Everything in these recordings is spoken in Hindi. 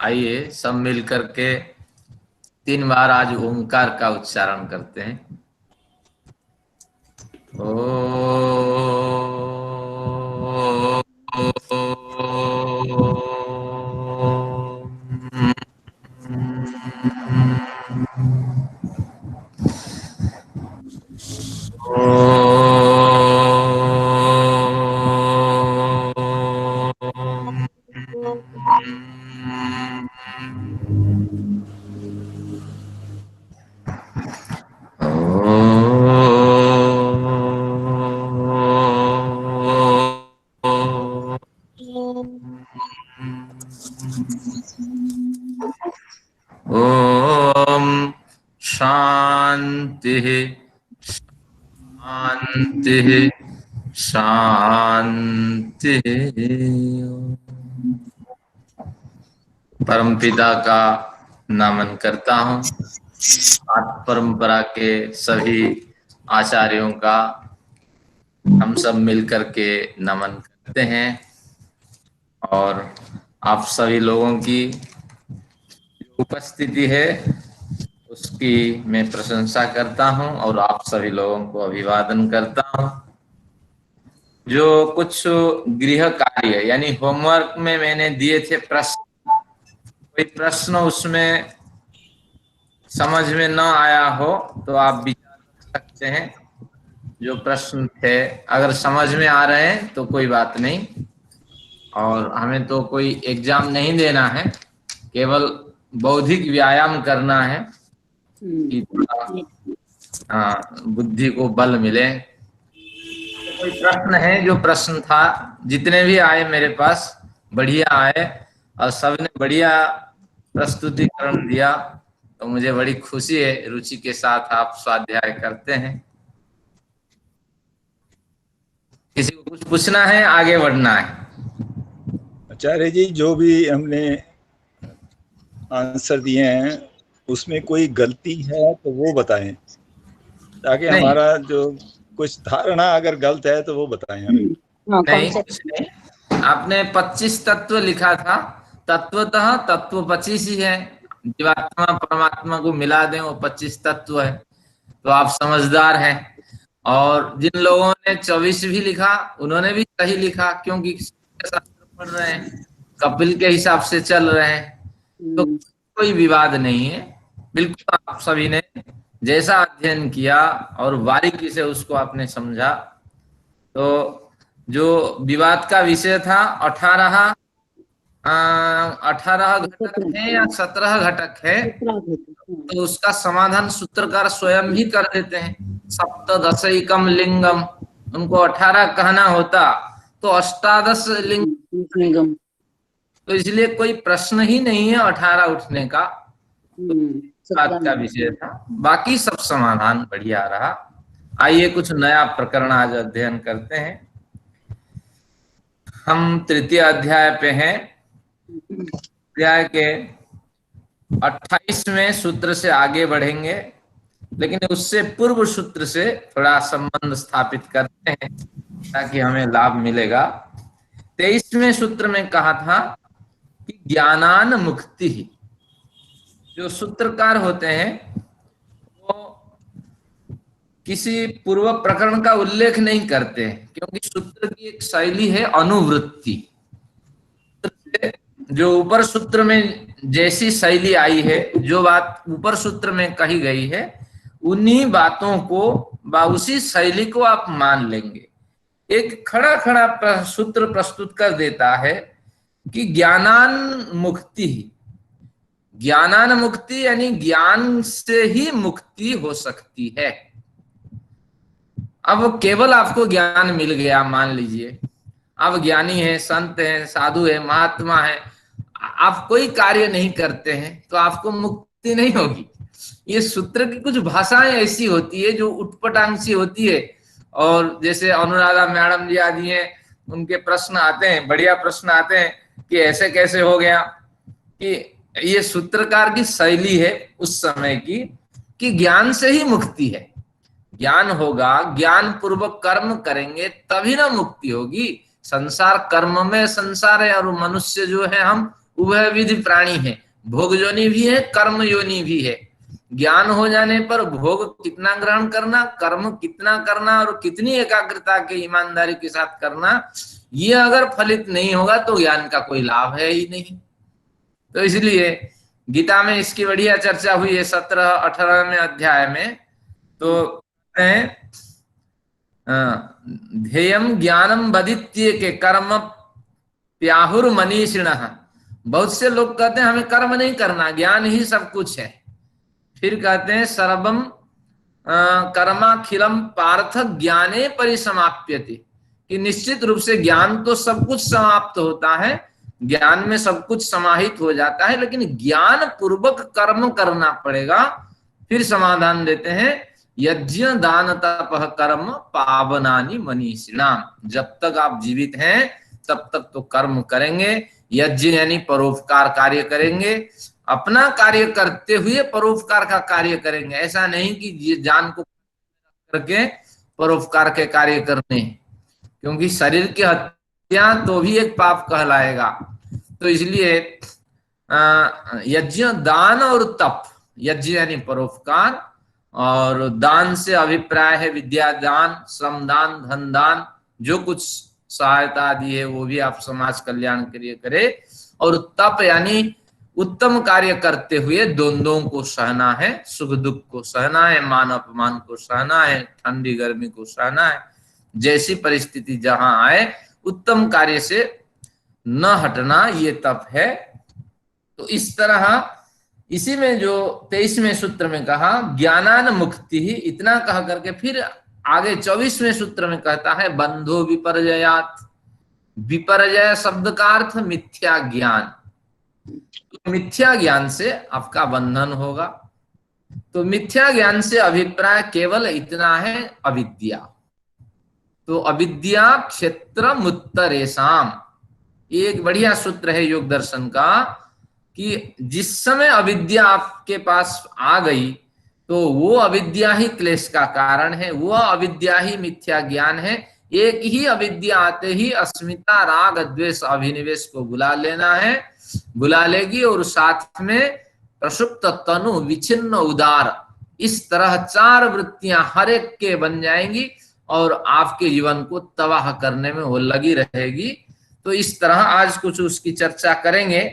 आइए सब मिल करके 3 बार आज ओंकार का उच्चारण करते हैं। ओम शांति शांति शांति। परमपिता का नमन करता हूँ। आर्य परंपरा के सभी आचार्यों का हम सब मिलकर के नमन करते हैं और आप सभी लोगों की उपस्थिति है उसकी मैं प्रशंसा करता हूं और आप सभी लोगों को अभिवादन करता हूं। जो कुछ गृह कार्य यानी होमवर्क में मैंने दिए थे प्रश्न, कोई प्रश्न उसमें समझ में न आया हो तो आप विचार कर सकते हैं। जो प्रश्न थे अगर समझ में आ रहे हैं तो कोई बात नहीं, और हमें तो कोई एग्जाम नहीं देना है, केवल बौद्धिक व्यायाम करना है कि थोड़ा बुद्धि को बल मिले। कोई प्रश्न है? जो प्रश्न था जितने भी आए मेरे पास बढ़िया आए और सबने बढ़िया प्रस्तुतिकरण दिया, तो मुझे बड़ी खुशी है। रुचि के साथ आप स्वाध्याय करते हैं। किसी को कुछ पूछना है, आगे बढ़ना है? आचार्य जी, जो भी हमने आंसर दिए हैं उसमें कोई गलती है तो वो बताएं, ताकि हमारा जो कुछ धारणा अगर गलत है तो वो बताएं हमें। नहीं, कुछ नहीं। आपने 25 तत्व लिखा था, तत्वतः तत्व 25 ही है। जीवात्मा परमात्मा को मिला दें वो 25 तत्व है, तो आप समझदार हैं। और जिन लोगों ने 24 भी लिखा उन्होंने भी सही लिखा, क्योंकि शास्त्र पढ़ रहे हैं, कपिल के हिसाब से चल रहे हैं, तो कोई विवाद नहीं है। बिल्कुल आप सभी ने जैसा अध्ययन किया और बारीकी से उसको आपने समझा। तो जो विवाद का विषय था 18 घटक है या 17 घटक है, तो उसका समाधान सूत्रकार स्वयं ही कर देते हैं। सप्तदशैकम लिंगम, उनको 18 कहना होता तो अष्टादश लिंगम, तो इसलिए कोई प्रश्न ही नहीं है 18 उठने का। तो बात का विषय था, बाकी सब समाधान बढ़िया रहा। आइए कुछ नया प्रकरण आज अध्ययन करते हैं। हम तृतीय अध्याय पे हैं। अध्याय के 28वें सूत्र से आगे बढ़ेंगे, लेकिन उससे पूर्व सूत्र से थोड़ा संबंध स्थापित करते हैं ताकि हमें लाभ मिलेगा। 23वें सूत्र में कहा था कि ज्ञानान मुक्ति, जो सूत्रकार होते हैं वो किसी पूर्व प्रकरण का उल्लेख नहीं करते हैं, क्योंकि सूत्र की एक शैली है अनुवृत्ति। जो ऊपर सूत्र में जैसी शैली आई है, जो बात ऊपर सूत्र में कही गई है, उन्हीं बातों को उसी शैली को आप मान लेंगे। एक खड़ा खड़ा सूत्र प्रस्तुत कर देता है कि ज्ञानान मुक्ति, ज्ञानान मुक्ति यानी ज्ञान से ही मुक्ति हो सकती है। अब केवल आपको ज्ञान मिल गया, मान लीजिए आप ज्ञानी हैं, संत हैं, साधु हैं, महात्मा हैं, आप कोई कार्य नहीं करते हैं तो आपको मुक्ति नहीं होगी। ये सूत्र की कुछ भाषाएं ऐसी होती है जो उटपटांग सी होती है, और जैसे अनुराधा मैडम जी आदि हैं, उनके प्रश्न आते हैं, बढ़िया प्रश्न आते हैं कि ऐसे कैसे हो गया। कि ये सूत्रकार की शैली है उस समय की कि ज्ञान से ही मुक्ति है। ज्ञान होगा, ज्ञान पूर्वक कर्म करेंगे तभी ना मुक्ति होगी। संसार कर्म में संसार है, और मनुष्य जो है हम उभयविधि प्राणी हैं, भोग योनि भी है, कर्म योनि भी है। ज्ञान हो जाने पर भोग कितना ग्रहण करना, कर्म कितना करना और कितनी एकाग्रता के ईमानदारी के साथ करना, ये अगर फलित नहीं होगा तो ज्ञान का कोई लाभ है ही नहीं। तो इसलिए गीता में इसकी बढ़िया चर्चा हुई है 17-18वें अध्याय में। तो ध्येयम ज्ञानम बदित्य के कर्म प्याहुर मनीषिणः। बहुत से लोग कहते हैं हमें कर्म नहीं करना, ज्ञान ही सब कुछ है। फिर कहते हैं सर्वम कर्माखिलम पार्थ ज्ञाने परिसमाप्यते, कि निश्चित रूप से ज्ञान तो सब कुछ समाप्त होता है, ज्ञान में सब कुछ समाहित हो जाता है, लेकिन ज्ञान पूर्वक कर्म करना पड़ेगा। फिर समाधान देते हैं यज्ञ दान तपः कर्म पावनानि मनीषिणाम। जब तक आप जीवित हैं तब तक तो कर्म करेंगे, यज्ञ यानी परोपकार कार्य करेंगे, अपना कार्य करते हुए परोपकार का कार्य करेंगे। ऐसा नहीं कि जान को करके परोपकार के कार्य करने, क्योंकि शरीर की हत्या तो भी एक पाप कहलाएगा। तो इसलिए यज्ञ दान और तप, यज्ञ यानी परोपकार, और दान से अभिप्राय है विद्या दान, श्रम दान, धन दान, जो कुछ सहायता आदि है वो भी आप समाज कल्याण के लिए करें। और तप यानी उत्तम कार्य करते हुए द्वंद्वों को सहना है, सुख दुख को सहना है, मान अपमान को सहना है, ठंडी गर्मी को सहना है, जैसी परिस्थिति जहां आए उत्तम कार्य से न हटना, ये तप है। तो इस तरह इसी में जो 23वें सूत्र में कहा ज्ञानान मुक्ति ही, इतना कह करके फिर आगे 24वें सूत्र में कहता है बंधो विपर्जयात। विपर्जय शब्द का अर्थ मिथ्या ज्ञान, तो मिथ्या ज्ञान से आपका बंधन होगा। तो मिथ्या ज्ञान से अभिप्राय केवल इतना है अविद्या। तो अविद्या क्षेत्र मुत्तरेशम, एक बढ़िया सूत्र है योग दर्शन का, कि जिस समय अविद्या आपके पास आ गई तो वो अविद्या ही क्लेश का कारण है, वो अविद्या ही मिथ्या ज्ञान है। एक ही अविद्या आते ही अस्मिता राग द्वेष अभिनिवेश को बुला लेना है, बुला लेगी, और साथ में प्रसुप्त तनु विच्छिन्न उदार, इस तरह 4 वृत्तियां हर एक के बन जाएंगी और आपके जीवन को तबाह करने में वो लगी रहेगी। तो इस तरह आज कुछ उसकी चर्चा करेंगे।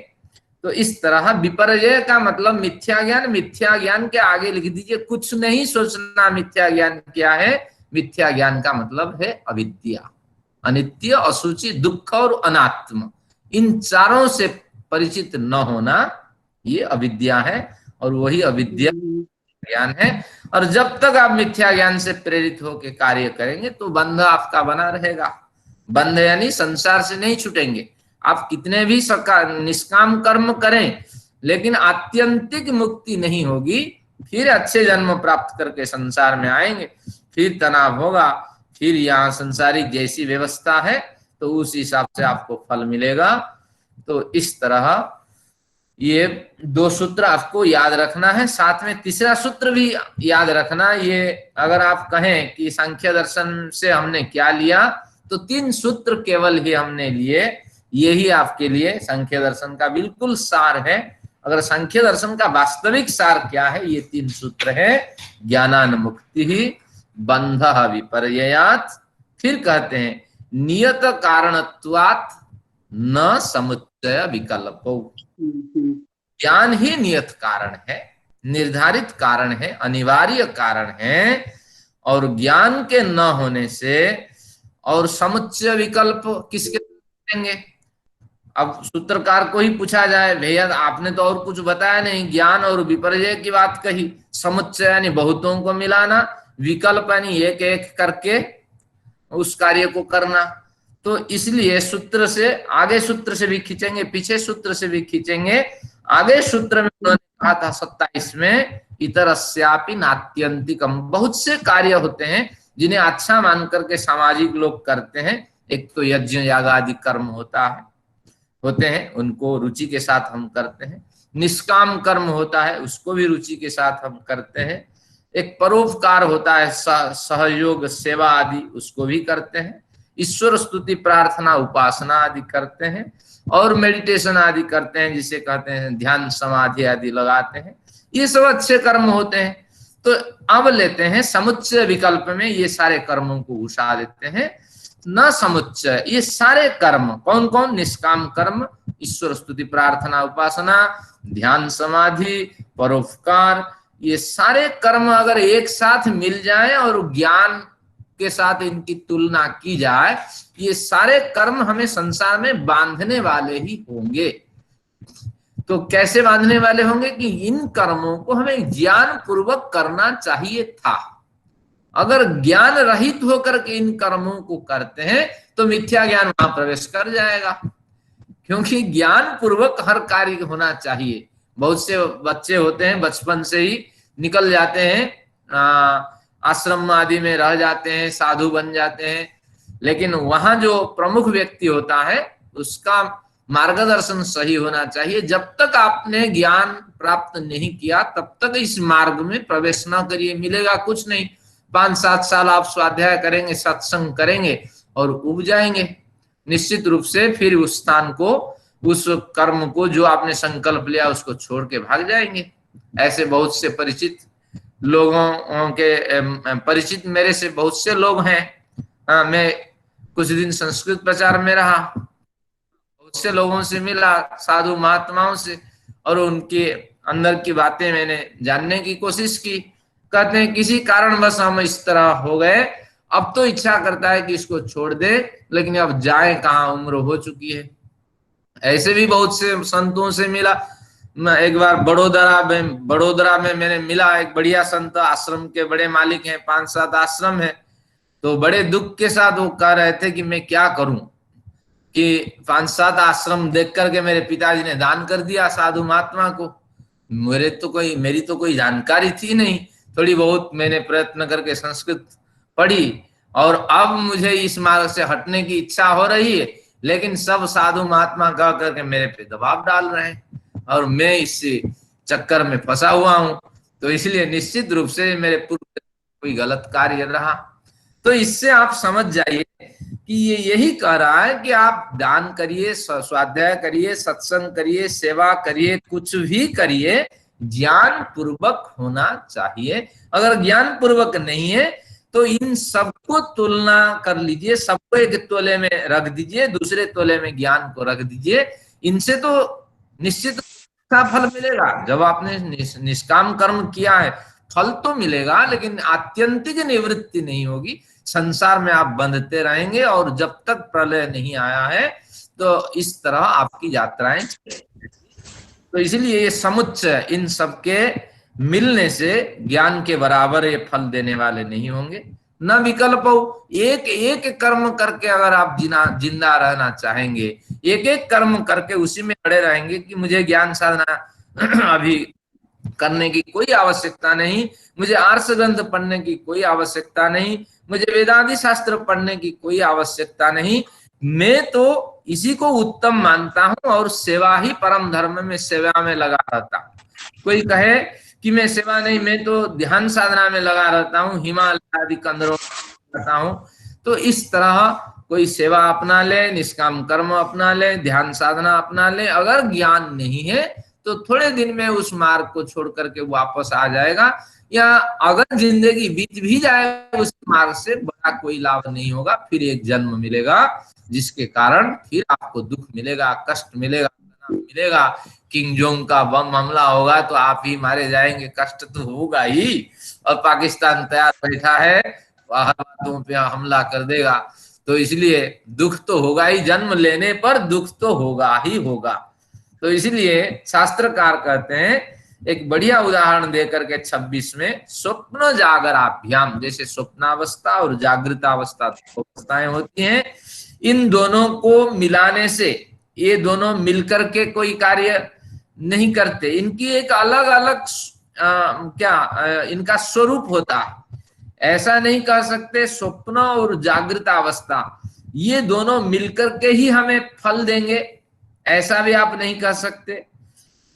तो इस तरह विपर्जय का मतलब मिथ्या ज्ञान, मिथ्या ज्ञान के आगे लिख दीजिए कुछ नहीं सोचना मिथ्या ज्ञान क्या है। मिथ्या ज्ञान का मतलब है अविद्या, अनित्य, असूचि, दुख और अनात्म, इन चारों से परिचित न होना, ये अविद्या है, और वही अविद्या ज्ञान है। और जब तक आप मिथ्या ज्ञान से प्रेरित होकर कार्य करेंगे तो बंध आपका बना रहेगा। बंध यानी संसार से नहीं छूटेंगे, आप कितने भी निष्काम कर्म करें लेकिन आत्यंतिक मुक्ति नहीं होगी। फिर अच्छे जन्म प्राप्त करके संसार में आएंगे, फिर तनाव होगा, फिर यहाँ संसारिक जैसी व्यवस्था है तो उस हिसाब से आपको फल मिलेगा। तो इस तरह ये 2 सूत्र आपको याद रखना है, साथ में तीसरा सूत्र भी याद रखना। ये अगर आप कहें कि सांख्य दर्शन से हमने क्या लिया, तो 3 सूत्र केवल ही हमने लिए, यही आपके लिए सांख्य दर्शन का बिल्कुल सार है। अगर सांख्य दर्शन का वास्तविक सार क्या है, ये 3 सूत्र है, ज्ञानान मुक्ति ही, बंध विपर्ययात, फिर कहते हैं नियत कारणत्वात् न समुच्चय विकल्पो। ज्ञान ही नियत कारण है, निर्धारित कारण है, अनिवार्य कारण है, और ज्ञान के न होने से और समुच्चय विकल्प किसके देंगे। अब सूत्रकार को ही पूछा जाए, भैया आपने तो और कुछ बताया नहीं, ज्ञान और विपर्जय की बात कही, समुच्चय यानी बहुतों को मिलाना, विकल्प यानी एक एक करके उस कार्य को करना। तो इसलिए सूत्र से, आगे सूत्र से भी खींचेंगे, पीछे सूत्र से भी खींचेंगे। आगे सूत्र में उन्होंने कहा था 27 में, इतरस्यापि नात्यंतिकम, बहुत से कार्य होते हैं जिन्हें अच्छा मान करके सामाजिक लोग करते हैं। एक तो यज्ञ याग आदि कर्म होते हैं, उनको रुचि के साथ हम करते हैं। निष्काम कर्म होता है, उसको भी रुचि के साथ हम करते हैं। एक परोपकार होता है, सहयोग सेवा आदि, उसको भी करते हैं। ईश्वर स्तुति प्रार्थना उपासना आदि करते हैं और मेडिटेशन आदि करते हैं, जिसे कहते हैं ध्यान समाधि आदि लगाते हैं, ये सब अच्छे कर्म होते हैं। तो अब लेते हैं समुच्चय विकल्प में, ये सारे कर्मों को घुसा देते हैं। न समुच्चय, ये सारे कर्म कौन कौन? निष्काम कर्म, ईश्वर स्तुति प्रार्थना उपासना, ध्यान समाधि, परोपकार, ये सारे कर्म अगर एक साथ मिल जाए और ज्ञान के साथ इनकी तुलना की जाए, ये सारे कर्म हमें संसार में बांधने वाले ही होंगे। तो कैसे बांधने वाले होंगे? कि इन कर्मों को हमें ज्ञान पूर्वक करना चाहिए था। अगर ज्ञान रहित होकर के इन कर्मों को करते हैं तो मिथ्या ज्ञान वहां प्रवेश कर जाएगा, क्योंकि ज्ञान पूर्वक हर कार्य होना चाहिए। बहुत से बच्चे होते हैं बचपन से ही निकल जाते हैं, आश्रम आदि में रह जाते हैं, साधु बन जाते हैं, लेकिन वहां जो प्रमुख व्यक्ति होता है उसका मार्गदर्शन सही होना चाहिए। जब तक आपने ज्ञान प्राप्त नहीं किया तब तक इस मार्ग में प्रवेश न करिए, मिलेगा कुछ नहीं। 5-7 साल आप स्वाध्याय करेंगे, सत्संग करेंगे और उब जाएंगे निश्चित रूप से। फिर उस स्थान को, उस कर्म को जो आपने संकल्प लिया उसको छोड़ के भाग जाएंगे। ऐसे बहुत से परिचित लोगों के परिचित मेरे से बहुत से लोग हैं। मैं कुछ दिन संस्कृत प्रचार में रहा, बहुत से लोगों से मिला, साधु महात्माओं से, और उनके अंदर की बातें मैंने जानने की कोशिश की। कहते हैं किसी कारणवश हम इस तरह हो गए, अब तो इच्छा करता है कि इसको छोड़ दे, लेकिन अब जाए कहाँ, उम्र हो चुकी है। ऐसे भी बहुत से संतों से मिला। मैं एक बार बड़ोदरा में मैंने मिला, एक बढ़िया संत, आश्रम के बड़े मालिक हैं, 5-7 आश्रम है। तो बड़े दुख के साथ वो कह रहे थे कि मैं क्या करूं, कि 5-7 आश्रम देख करके मेरे पिताजी ने दान कर दिया साधु महात्मा को। मेरी तो कोई जानकारी थी नहीं, थोड़ी बहुत मैंने प्रयत्न करके संस्कृत पढ़ी, और अब मुझे इस मार्ग से हटने की इच्छा हो रही है, लेकिन सब साधु महात्मा कह करके मेरे पे दबाव डाल रहे हैं और मैं इस चक्कर में फंसा हुआ हूं। तो इसलिए निश्चित रूप से मेरे पूर्व कोई गलत कार्य रहा। तो इससे आप समझ जाइए कि ये यही कह रहा है कि आप दान करिए, स्वाध्याय करिए, सत्संग करिए, सेवा करिए, कुछ भी करिए, ज्ञान पूर्वक होना चाहिए। अगर ज्ञान पूर्वक नहीं है तो इन सबको तुलना कर लीजिए, सबको एक तोले में रख दीजिए, दूसरे तोले में ज्ञान को रख दीजिए। इनसे तो निश्चित फल मिलेगा। जब आपने निष्काम कर्म किया है फल तो मिलेगा, लेकिन आत्यंतिक निवृत्ति नहीं होगी। संसार में आप बंधते रहेंगे और जब तक प्रलय नहीं आया है तो इस तरह आपकी यात्राएं। तो इसलिए ये समुच्चय इन सबके मिलने से ज्ञान के बराबर ये फल देने वाले नहीं होंगे। न विकल्प हो, एक एक कर्म करके अगर आप जिंदा रहना चाहेंगे, एक एक कर्म करके उसी में अड़े रहेंगे कि मुझे ज्ञान साधना अभी करने की कोई आवश्यकता नहीं, मुझे आर्ष ग्रंथ पढ़ने की कोई आवश्यकता नहीं, मुझे वेदांती शास्त्र पढ़ने की कोई आवश्यकता नहीं, मैं तो इसी को उत्तम मानता हूं और सेवा ही परम धर्म में, सेवा में लगा रहता हूं। कोई कहे कि मैं सेवा नहीं, मैं तो ध्यान साधना में लगा रहता हूँ, हिमालय आदि कंदरों में रहता हूँ, तो इस तरह कोई सेवा अपना ले, निष्काम कर्म अपना ले, ध्यान साधना अपना ले, अगर ज्ञान नहीं है तो थोड़े दिन में उस मार्ग को छोड़ करके वापस आ जाएगा, या अगर जिंदगी बीत भी जाए उस मार्ग से बड़ा कोई लाभ नहीं होगा। फिर एक जन्म मिलेगा जिसके कारण फिर आपको दुख मिलेगा, कष्ट मिलेगा। किंग जोंग का बम हमला होगा तो आप ही मारे जाएंगे, कष्ट तो होगा ही। और पाकिस्तान तैयार बैठा है, हर बातों पे हमला कर देगा, तो इसलिए दुख तो होगा ही, जन्म लेने पर दुख तो होगा ही होगा। तो इसलिए शास्त्रकार कहते हैं, एक बढ़िया उदाहरण देकर के 26 में, स्वप्न जागराभ्याम, जैसे स्वप्नावस्था और जागृतावस्था अवस्थाएं होती हैं, इन दोनों को मिलाने से, ये दोनों मिलकर के कोई कार्य नहीं करते, इनकी एक अलग अलग इनका स्वरूप होता है। ऐसा नहीं कह सकते स्वप्न और जागृत अवस्था ये दोनों मिलकर के ही हमें फल देंगे, ऐसा भी आप नहीं कह सकते।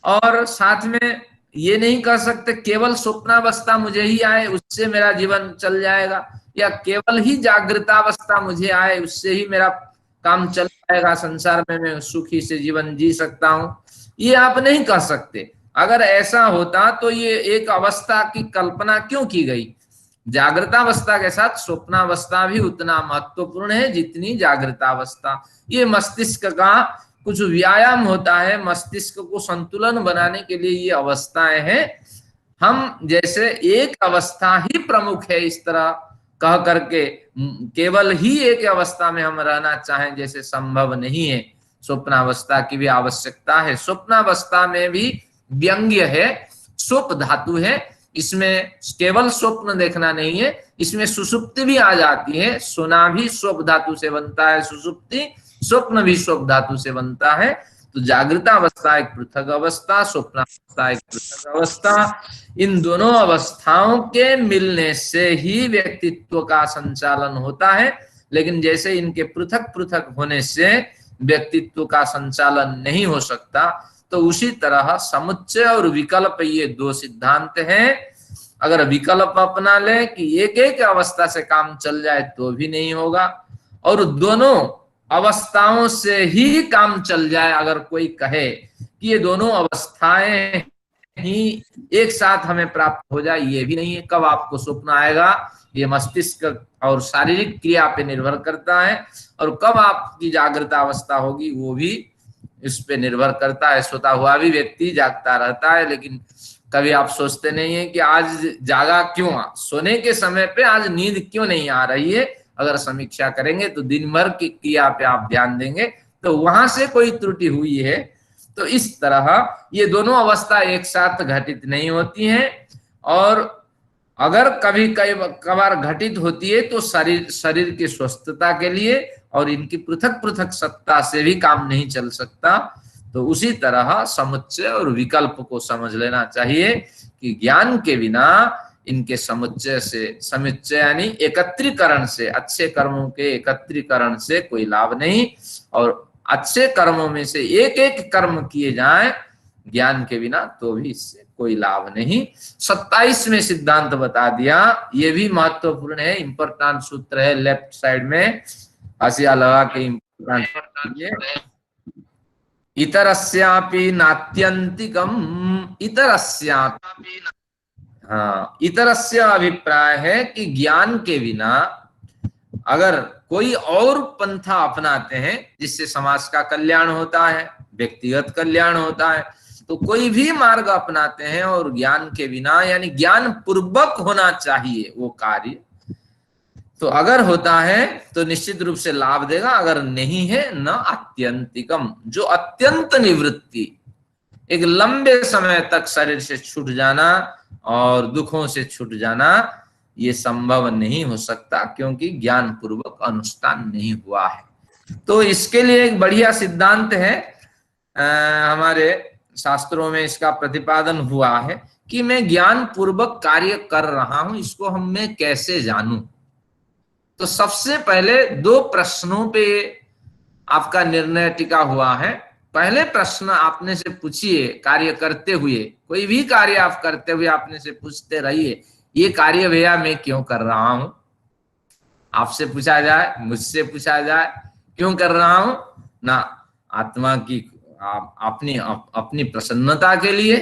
और साथ में ये नहीं कह सकते केवल स्वप्नावस्था मुझे ही आए उससे मेरा जीवन चल जाएगा, या केवल ही जागृतावस्था मुझे आए उससे ही मेरा काम चल जाएगा, संसार में मैं सुखी से जीवन जी सकता हूं, ये आप नहीं कह सकते। अगर ऐसा होता तो ये एक अवस्था की कल्पना क्यों की गई? जागृतावस्था के साथ स्वप्नावस्था भी उतना महत्वपूर्ण है जितनी जागृतावस्था। ये मस्तिष्क का कुछ व्यायाम होता है, मस्तिष्क को संतुलन बनाने के लिए ये अवस्थाएं हैं। हम जैसे एक अवस्था ही प्रमुख है इस तरह कह करके केवल ही एक अवस्था में हम रहना चाहें जैसे संभव नहीं है। स्वप्नावस्था की भी आवश्यकता है। स्वप्नावस्था में भी व्यंग्य है, स्वप धातु है, इसमें केवल स्वप्न देखना नहीं है, इसमें सुषुप्ति भी आ जाती है। सोना भी स्वप धातु से बनता है, सुषुप्ति, स्वप्न भी स्वप धातु से बनता है। तो जागृतावस्था एक पृथक अवस्था, स्वप्नावस्था एक पृथक अवस्था। इन दोनों अवस्थाओं के मिलने से ही व्यक्तित्व का संचालन होता है। लेकिन जैसे इनके पृथक पृथक होने से व्यक्तित्व का संचालन नहीं हो सकता, तो उसी तरह समुच्चय और विकल्प ये दो सिद्धांत हैं। अगर विकल्प अपना ले कि एक एक अवस्था से काम चल जाए तो भी नहीं होगा, और दोनों अवस्थाओं से ही काम चल जाए अगर कोई कहे कि ये दोनों अवस्थाएं ही एक साथ हमें प्राप्त हो जाए, ये भी नहीं है। कब आपको स्वप्न आएगा ये मस्तिष्क और शारीरिक क्रिया पे निर्भर करता है, और कब आपकी जागृत अवस्था होगी वो भी इस पे निर्भर करता है। सोता हुआ भी व्यक्ति जागता रहता है, लेकिन कभी आप सोचते नहीं है कि आज जागा क्यों, सोने के समय पे आज नींद क्यों नहीं आ रही है। अगर समीक्षा करेंगे तो दिन भर की क्रिया पे आप ध्यान देंगे तो वहां से कोई त्रुटि हुई है। तो इस तरह ये दोनों अवस्था एक साथ घटित नहीं होती हैं, और अगर कभी कई कभार घटित होती है तो शरीर की स्वस्थता के लिए, और इनकी पृथक पृथक सत्ता से भी काम नहीं चल सकता। तो उसी तरह समुच्चय और विकल्प को समझ लेना चाहिए कि ज्ञान के बिना इनके समुच्चय यानी एकत्रीकरण से, अच्छे कर्मों के एकत्रीकरण से कोई लाभ नहीं। और अच्छे कर्मों में से एक एक कर्म किए जाएं ज्ञान के बिना तो भी इससे कोई लाभ नहीं। 27वें सिद्धांत बता दिया, ये भी महत्वपूर्ण है, इंपॉर्टेंट सूत्र है, लेफ्ट साइड में हाशिया लगा के इम्पोर्टेंट। इतरस्यापि नात्यंतिकम, इतरस्यापि, हाँ, इतरस्य अभिप्राय है कि ज्ञान के बिना अगर कोई और पंथा अपनाते हैं जिससे समाज का कल्याण होता है, व्यक्तिगत कल्याण होता है, तो कोई भी मार्ग अपनाते हैं और ज्ञान के बिना यानी ज्ञान पूर्वक होना चाहिए वो कार्य, तो अगर होता है तो निश्चित रूप से लाभ देगा, अगर नहीं है न आत्यंतिकम, जो अत्यंत निवृत्ति, एक लंबे समय तक शरीर से छूट जाना और दुखों से छूट जाना, ये संभव नहीं हो सकता क्योंकि ज्ञान पूर्वक अनुष्ठान नहीं हुआ है। तो इसके लिए एक बढ़िया सिद्धांत है, हमारे शास्त्रों में इसका प्रतिपादन हुआ है कि मैं ज्ञान पूर्वक कार्य कर रहा हूं, इसको मैं कैसे जानूं। तो सबसे पहले दो प्रश्नों पे आपका निर्णय टिका हुआ है। पहले प्रश्न आपने से पूछिए, कार्य करते हुए, कोई भी कार्य आप करते हुए आपने से पूछते रहिए, ये कार्य भैया मैं क्यों कर रहा हूं। आपसे पूछा जाए, मुझसे पूछा जाए, क्यों कर रहा हूं ना, आत्मा की अपनी प्रसन्नता के लिए।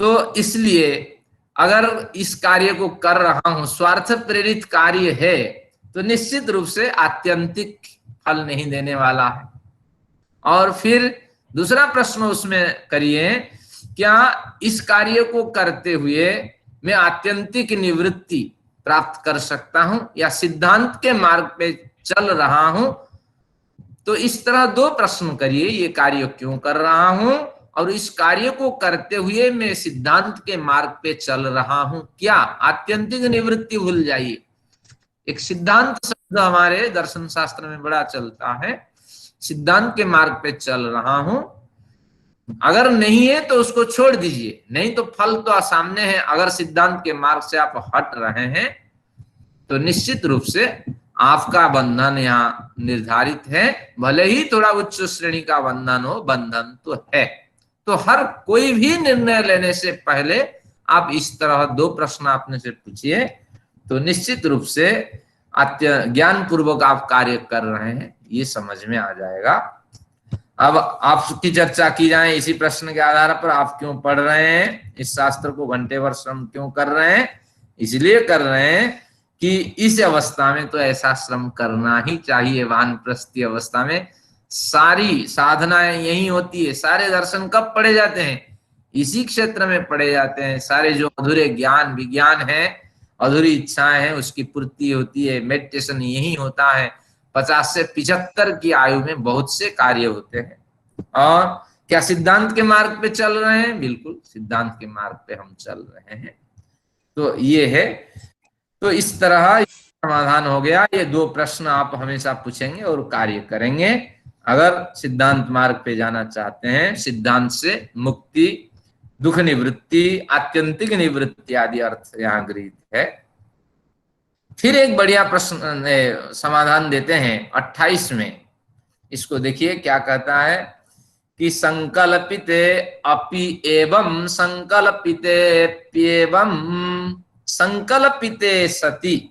तो इसलिए अगर इस कार्य को कर रहा हूं, स्वार्थ प्रेरित कार्य है, तो निश्चित रूप से आत्यंतिक फल नहीं देने वाला है। और फिर दूसरा प्रश्न उसमें करिए, क्या इस कार्य को करते हुए मैं आत्यंतिक निवृत्ति प्राप्त कर सकता हूं या सिद्धांत के मार्ग पे चल रहा हूं। तो इस तरह दो प्रश्न करिए, ये कार्य क्यों कर रहा हूं और इस कार्य को करते हुए मैं सिद्धांत के मार्ग पे चल रहा हूं क्या। आत्यंतिक निवृत्ति भूल जाइए। एक सिद्धांत शब्द हमारे दर्शन शास्त्र में बड़ा चलता है, सिद्धांत के मार्ग पे चल रहा हूं, अगर नहीं है तो उसको छोड़ दीजिए, नहीं तो फल तो सामने है। अगर सिद्धांत के मार्ग से आप हट रहे हैं तो निश्चित रूप से आपका बंधन यहाँ निर्धारित है, भले ही थोड़ा उच्च श्रेणी का बंधन हो, बंधन तो है। तो हर कोई भी निर्णय लेने से पहले आप इस तरह दो प्रश्न आपने से पूछिए, तो निश्चित रूप से ज्ञान पूर्वक आप कार्य कर रहे हैं, ये समझ में आ जाएगा। अब आपकी चर्चा की जाए इसी प्रश्न के आधार पर, आप क्यों पढ़ रहे हैं इस शास्त्र को, घंटे भर श्रम क्यों कर रहे हैं? इसलिए कर रहे हैं कि इस अवस्था में तो ऐसा श्रम करना ही चाहिए। वानप्रस्थी अवस्था में सारी साधनाएं यही होती है, सारे दर्शन कब पढ़े जाते हैं? इसी क्षेत्र में पढ़े जाते हैं। सारे जो अधूरे ज्ञान विज्ञान है, अधूरी इच्छाएं हैं, उसकी पूर्ति होती है। मेडिटेशन यही होता है। 50 से 75 की आयु में बहुत से कार्य होते हैं। और क्या सिद्धांत के मार्ग पे चल रहे हैं? बिल्कुल सिद्धांत के मार्ग पे हम चल रहे हैं। तो ये है, तो इस तरह समाधान हो गया। ये 2 प्रश्न आप हमेशा पूछेंगे और कार्य करेंगे अगर सिद्धांत मार्ग पे जाना चाहते हैं। सिद्धांत से मुक्ति, दुख निवृत्ति, आत्यंतिक निवृत्ति आदि अर्थ यहाँ गृहीत है। फिर एक बढ़िया प्रश्न समाधान देते हैं 28 में। इसको देखिए क्या कहता है कि संकल्पिते अपि एवं संकल्पितेप्येवं संकल्पिते सति,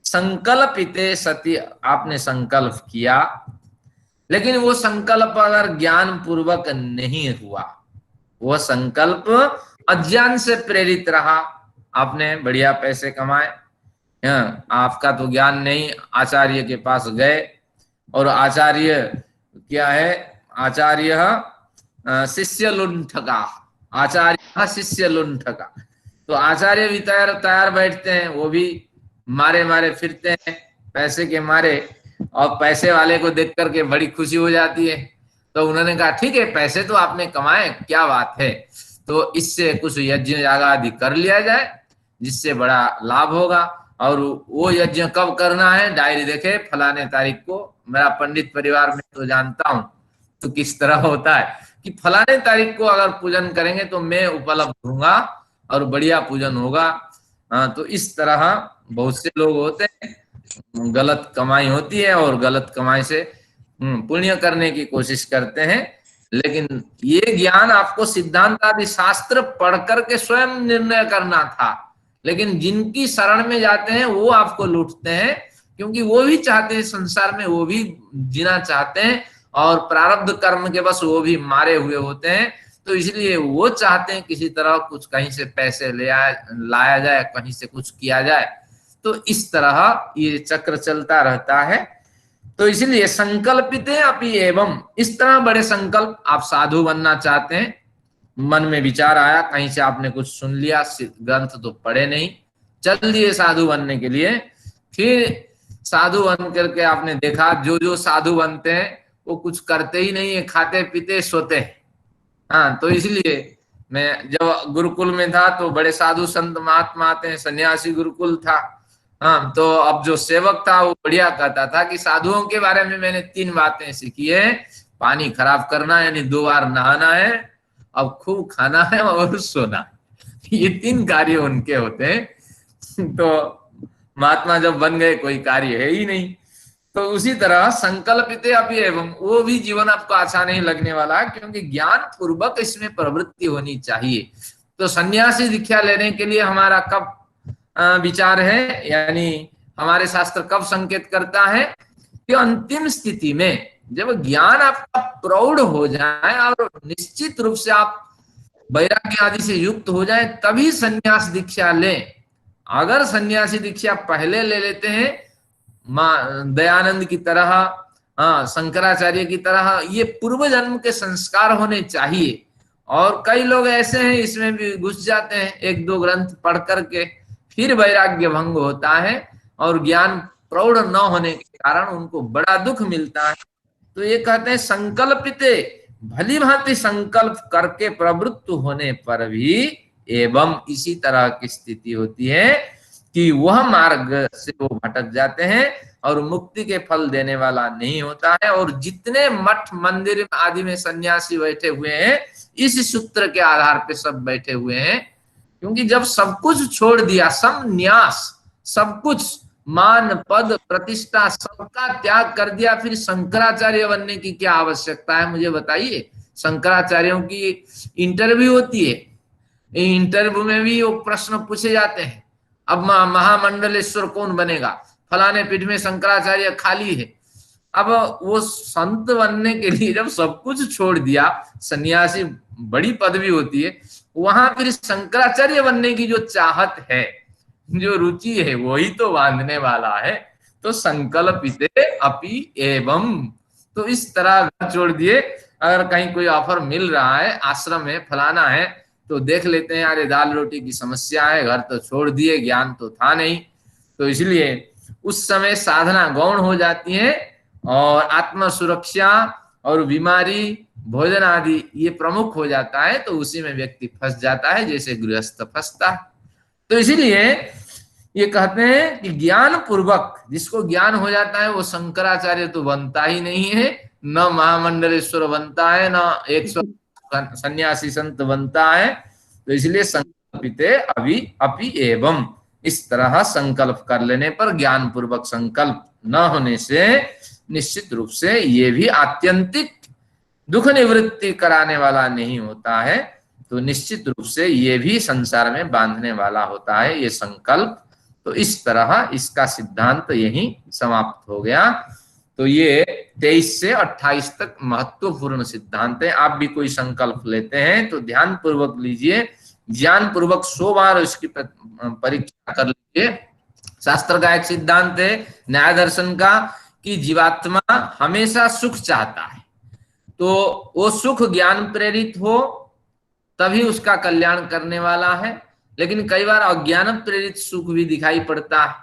संकल्पिते सति आपने संकल्प किया, लेकिन वो संकल्प अगर ज्ञान पूर्वक नहीं हुआ, वो संकल्प अज्ञान से प्रेरित रहा, आपने बढ़िया पैसे कमाए, आपका तो ज्ञान नहीं, आचार्य के पास गए और आचार्य क्या है? आचार्य शिष्य लुंठका, आचार्य शिष्य लुंठका। तो आचार्य भी तैयार बैठते हैं, वो भी मारे मारे फिरते हैं पैसे के मारे, और पैसे वाले को देख करके बड़ी खुशी हो जाती है। तो उन्होंने कहा ठीक है, पैसे तो आपने कमाए, क्या बात है, तो इससे कुछ यज्ञ याग आदि कर लिया जाए जिससे बड़ा लाभ होगा। और वो यज्ञ कब करना है? डायरी देखे, फलाने तारीख को। मेरा पंडित परिवार में तो जानता हूं तो किस तरह होता है कि फलाने तारीख को अगर पूजन करेंगे तो मैं उपलब्ध हूँगा और बढ़िया पूजन होगा। तो इस तरह बहुत से लोग होते हैं, गलत कमाई होती है और गलत कमाई से पुण्य करने की कोशिश करते हैं। लेकिन ये ज्ञान आपको सिद्धांत आदि शास्त्र पढ़ करके स्वयं निर्णय करना था, लेकिन जिनकी शरण में जाते हैं वो आपको लूटते हैं, क्योंकि वो भी चाहते हैं संसार में, वो भी जीना चाहते हैं और प्रारब्ध कर्म के बस वो भी मारे हुए होते हैं। तो इसलिए वो चाहते हैं किसी तरह कुछ कहीं से पैसे लाया जाए, कहीं से कुछ किया जाए। तो इस तरह ये चक्र चलता रहता है। तो इसलिए संकल्पित है अपि एवं, इस तरह बड़े संकल्प, आप साधु बनना चाहते हैं, मन में विचार आया, कहीं से आपने कुछ सुन लिया, ग्रंथ तो पढ़े नहीं, चल दिए साधु बनने के लिए। फिर साधु बन करके आपने देखा जो जो साधु बनते हैं वो कुछ करते ही नहीं है, खाते पीते सोते हैं। हाँ, तो इसलिए मैं जब गुरुकुल में था तो बड़े साधु संत महात्मा आते हैं, सन्यासी गुरुकुल था। हाँ, तो अब जो सेवक था वो बढ़िया कहता था कि साधुओं के बारे में मैंने 3 बातें सीखी है। पानी खराब करना यानी 2 बार नहाना है, अब खूब खाना है और सोना है। ये 3 कार्य उनके होते हैं। तो महात्मा जब बन गए कोई कार्य है ही नहीं। तो उसी तरह संकल्पित अपि एवं, वो भी जीवन आपको अच्छा नहीं लगने वाला, क्योंकि ज्ञान पूर्वक इसमें प्रवृत्ति होनी चाहिए। तो सन्यासी दीक्षा लेने के लिए हमारा कब विचार है, यानी हमारे शास्त्र कब संकेत करता है कि अंतिम स्थिति में जब ज्ञान आपका प्रौढ़ हो जाए और निश्चित रूप से आप वैराग्य आदि से युक्त हो जाए, तभी सन्यास दीक्षा लें। अगर सन्यासी दीक्षा पहले ले लेते हैं, दयानंद की तरह, शंकराचार्य की तरह, ये पूर्व जन्म के संस्कार होने चाहिए। और कई लोग ऐसे हैं इसमें भी घुस जाते हैं, 1-2 ग्रंथ पढ़ करके, फिर वैराग्य भंग होता है और ज्ञान प्रौढ़ न होने के कारण उनको बड़ा दुख मिलता है। तो ये कहते हैं संकल्पित, भली भांति संकल्प करके प्रवृत्त होने पर भी एवं इसी तरह की स्थिति होती है कि वह मार्ग से वो भटक जाते हैं और मुक्ति के फल देने वाला नहीं होता है। और जितने मठ मंदिर आदि में सन्यासी बैठे हुए हैं, इस सूत्र के आधार पे सब बैठे हुए हैं, क्योंकि जब सब कुछ छोड़ दिया, संन्यास, सब कुछ, मान पद प्रतिष्ठा सबका त्याग कर दिया, फिर शंकराचार्य बनने की क्या आवश्यकता है? मुझे बताइए। शंकराचार्यों की इंटरव्यू होती है, इंटरव्यू में भी वो प्रश्न पूछे जाते हैं, अब महामंडलेश्वर कौन बनेगा, फलाने पीठ में शंकराचार्य खाली है। अब वो संत बनने के लिए जब सब कुछ छोड़ दिया, सन्यासी बड़ी पदवी होती है, वहां फिर शंकराचार्य बनने की जो चाहत है, जो रुचि है, वही तो बांधने वाला है। तो संकल्पिते अपि एवं, तो इस तरह घर छोड़ दिए। अगर कहीं कोई ऑफर मिल रहा है, आश्रम है, फलाना है, तो देख लेते हैं, अरे दाल रोटी की समस्या है, घर तो छोड़ दिए, ज्ञान तो था नहीं। तो इसलिए उस समय साधना गौण हो जाती है, और आत्म सुरक्षा और बीमारी, भोजन आदि ये प्रमुख हो जाता है। तो उसी में व्यक्ति फंस जाता है, जैसे गृहस्थ फंसता है। तो इसीलिए ये कहते हैं कि ज्ञान पूर्वक जिसको ज्ञान हो जाता है, वो शंकराचार्य तो बनता ही नहीं है, न महामंडलेश्वर बनता है, न 100 सन्यासी संत बनता है। तो इसलिए संकल्पिते अभी अपि एवं, इस तरह संकल्प कर लेने पर, ज्ञान पूर्वक संकल्प न होने से निश्चित रूप से ये भी आत्यंतिक दुख निवृत्ति कराने वाला नहीं होता है। तो निश्चित रूप से ये भी संसार में बांधने वाला होता है, ये संकल्प। तो इस तरह इसका सिद्धांत यही समाप्त हो गया। तो ये 23 से 28 तक महत्वपूर्ण सिद्धांत है। आप भी कोई संकल्प लेते हैं तो ध्यान पूर्वक लीजिए, ज्ञान पूर्वक 100 बार इसकी परीक्षा कर लीजिए। शास्त्र का एक सिद्धांत है न्याय दर्शन का, कि जीवात्मा हमेशा सुख चाहता है, तो वो सुख ज्ञान प्रेरित हो तभी उसका कल्याण करने वाला है। लेकिन कई बार अज्ञान प्रेरित सुख भी दिखाई पड़ता है,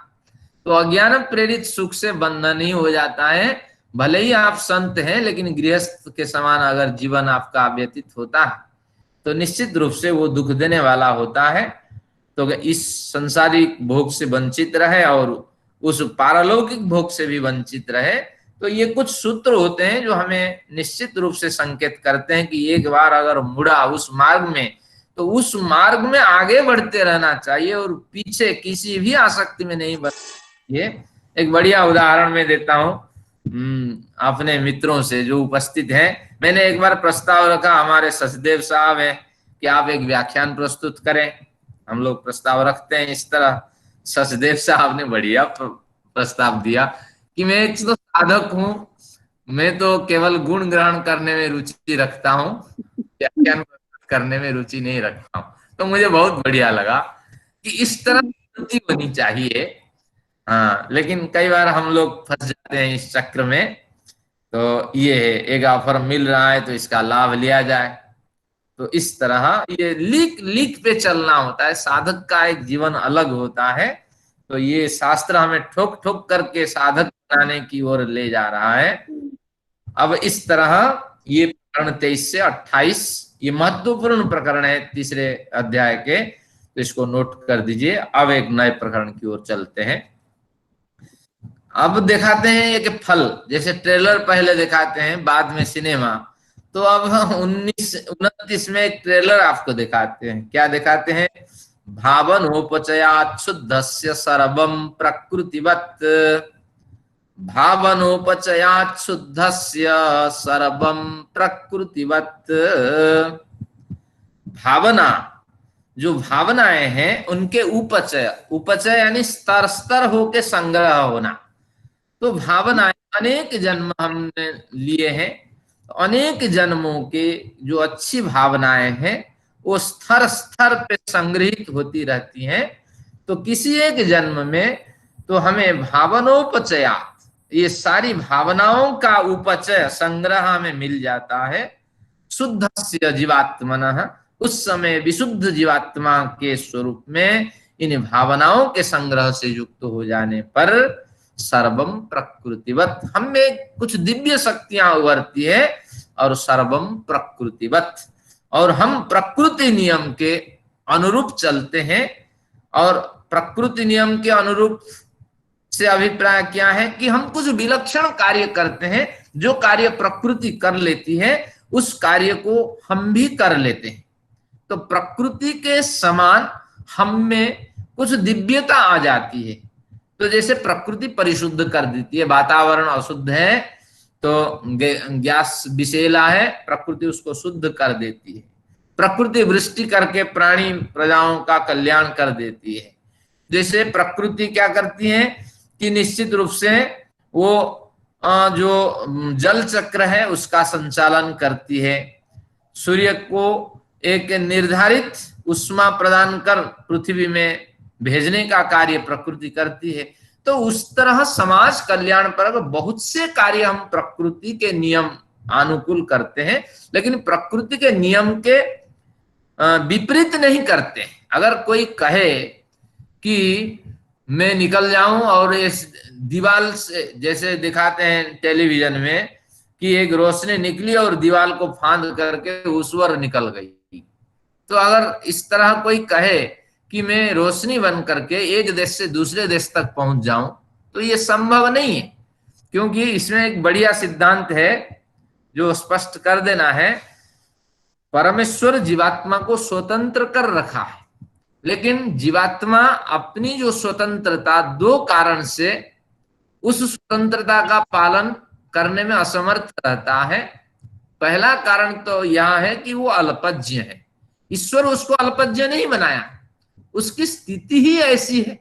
तो अज्ञान प्रेरित सुख से बंधन ही हो जाता है। भले ही आप संत हैं, लेकिन गृहस्थ के समान अगर जीवन आपका व्यतीत होता है, तो निश्चित रूप से वो दुख देने वाला होता है। तो इस संसारिक भोग से वंचित रहे और उस पारलौकिक भोग से भी वंचित रहे। तो ये कुछ सूत्र होते हैं जो हमें निश्चित रूप से संकेत करते हैं कि एक बार अगर मुड़ा उस मार्ग में, तो उस मार्ग में आगे बढ़ते रहना चाहिए और पीछे किसी भी आसक्ति में नहीं बढ़ना चाहिए। एक बढ़िया उदाहरण मैं देता हूँ अपने मित्रों से जो उपस्थित हैं। मैंने एक बार प्रस्ताव रखा, हमारे सचदेव साहब हैं, कि आप एक व्याख्यान प्रस्तुत करें। हम लोग प्रस्ताव रखते हैं इस तरह। सचदेव साहब ने बढ़िया प्रस्ताव दिया कि मैं एक तो साधक हूँ, मैं तो केवल गुण ग्रहण करने में रुचि रखता हूँ, व्याख्यान प्रस्तुत करने में रुचि नहीं रखता हूँ। तो मुझे बहुत बढ़िया लगा कि इस तरह रुचि होनी चाहिए। हाँ, लेकिन कई बार हम लोग फंस जाते हैं इस चक्र में। तो ये है, एक ऑफर मिल रहा है तो इसका लाभ लिया जाए। तो इस तरह ये लीक लीक पे चलना होता है। साधक का एक जीवन अलग होता है। तो ये शास्त्र हमें ठोक ठोक करके साधक बनाने की ओर ले जा रहा है। अब इस तरह ये प्रकरण 23 से 28 ये महत्वपूर्ण प्रकरण है तीसरे अध्याय के, तो इसको नोट कर दीजिए। अब एक नए प्रकरण की ओर चलते हैं। अब दिखाते हैं एक फल, जैसे ट्रेलर पहले दिखाते हैं, बाद में सिनेमा। तो अब 29 में एक ट्रेलर आपको दिखाते हैं। क्या दिखाते हैं? भावनोपचयात् शुद्धस्य सर्वं प्रकृतिवत्, भावनोपचयात् शुद्धस्य सर्वं प्रकृतिवत्। भावना, जो भावनाएं हैं उनके उपचय, उपचय यानी स्तर स्तर होके संग्रह होना। तो भावनाएं अनेक जन्म हमने लिए हैं, अनेक जन्मों के जो अच्छी भावनाएं हैं वो स्तर स्तर पे संग्रहित होती रहती हैं। तो किसी एक जन्म में तो हमें भावनोपचया, ये सारी भावनाओं का उपचय संग्रह हमें मिल जाता है। शुद्धस्य जीवात्मनः, उस समय विशुद्ध जीवात्मा के स्वरूप में इन भावनाओं के संग्रह से युक्त हो जाने पर सर्वम प्रकृतिवत, हम में कुछ दिव्य शक्तियां उभरती है और सर्वम प्रकृतिवत, और हम प्रकृति नियम के अनुरूप चलते हैं। और प्रकृति नियम के अनुरूप से अभिप्राय क्या है कि हम कुछ विलक्षण कार्य करते हैं। जो कार्य प्रकृति कर लेती है उस कार्य को हम भी कर लेते हैं। तो प्रकृति के समान हम में कुछ दिव्यता आ जाती है। तो जैसे प्रकृति परिशुद्ध कर देती है, वातावरण अशुद्ध है तो गैस विषैला है, प्रकृति उसको शुद्ध कर देती है। प्रकृति वृष्टि करके प्राणी प्रजाओं का कल्याण कर देती है। जैसे प्रकृति क्या करती है कि निश्चित रूप से वो जो जल चक्र है उसका संचालन करती है, सूर्य को एक निर्धारित उष्मा प्रदान कर पृथ्वी में भेजने का कार्य प्रकृति करती है। तो उस तरह समाज कल्याण पर बहुत से कार्य हम प्रकृति के नियम अनुकूल करते हैं, लेकिन प्रकृति के नियम के विपरीत नहीं करते। अगर कोई कहे कि मैं निकल जाऊं और इस दीवार से, जैसे दिखाते हैं टेलीविजन में कि एक रोशनी निकली और दीवार को फांद करके उस पर निकल गई, तो अगर इस तरह कोई कहे कि मैं रोशनी बन करके एक देश से दूसरे देश तक पहुंच जाऊं, तो ये संभव नहीं है, क्योंकि इसमें एक बढ़िया सिद्धांत है जो स्पष्ट कर देना है। परमेश्वर जीवात्मा को स्वतंत्र कर रखा है, लेकिन जीवात्मा अपनी जो स्वतंत्रता दो कारण से उस स्वतंत्रता का पालन करने में असमर्थ रहता है। पहला कारण तो यह है कि वो अल्पज्ञ है। ईश्वर उसको अल्पज्ञ नहीं बनाया, उसकी स्थिति ही ऐसी है।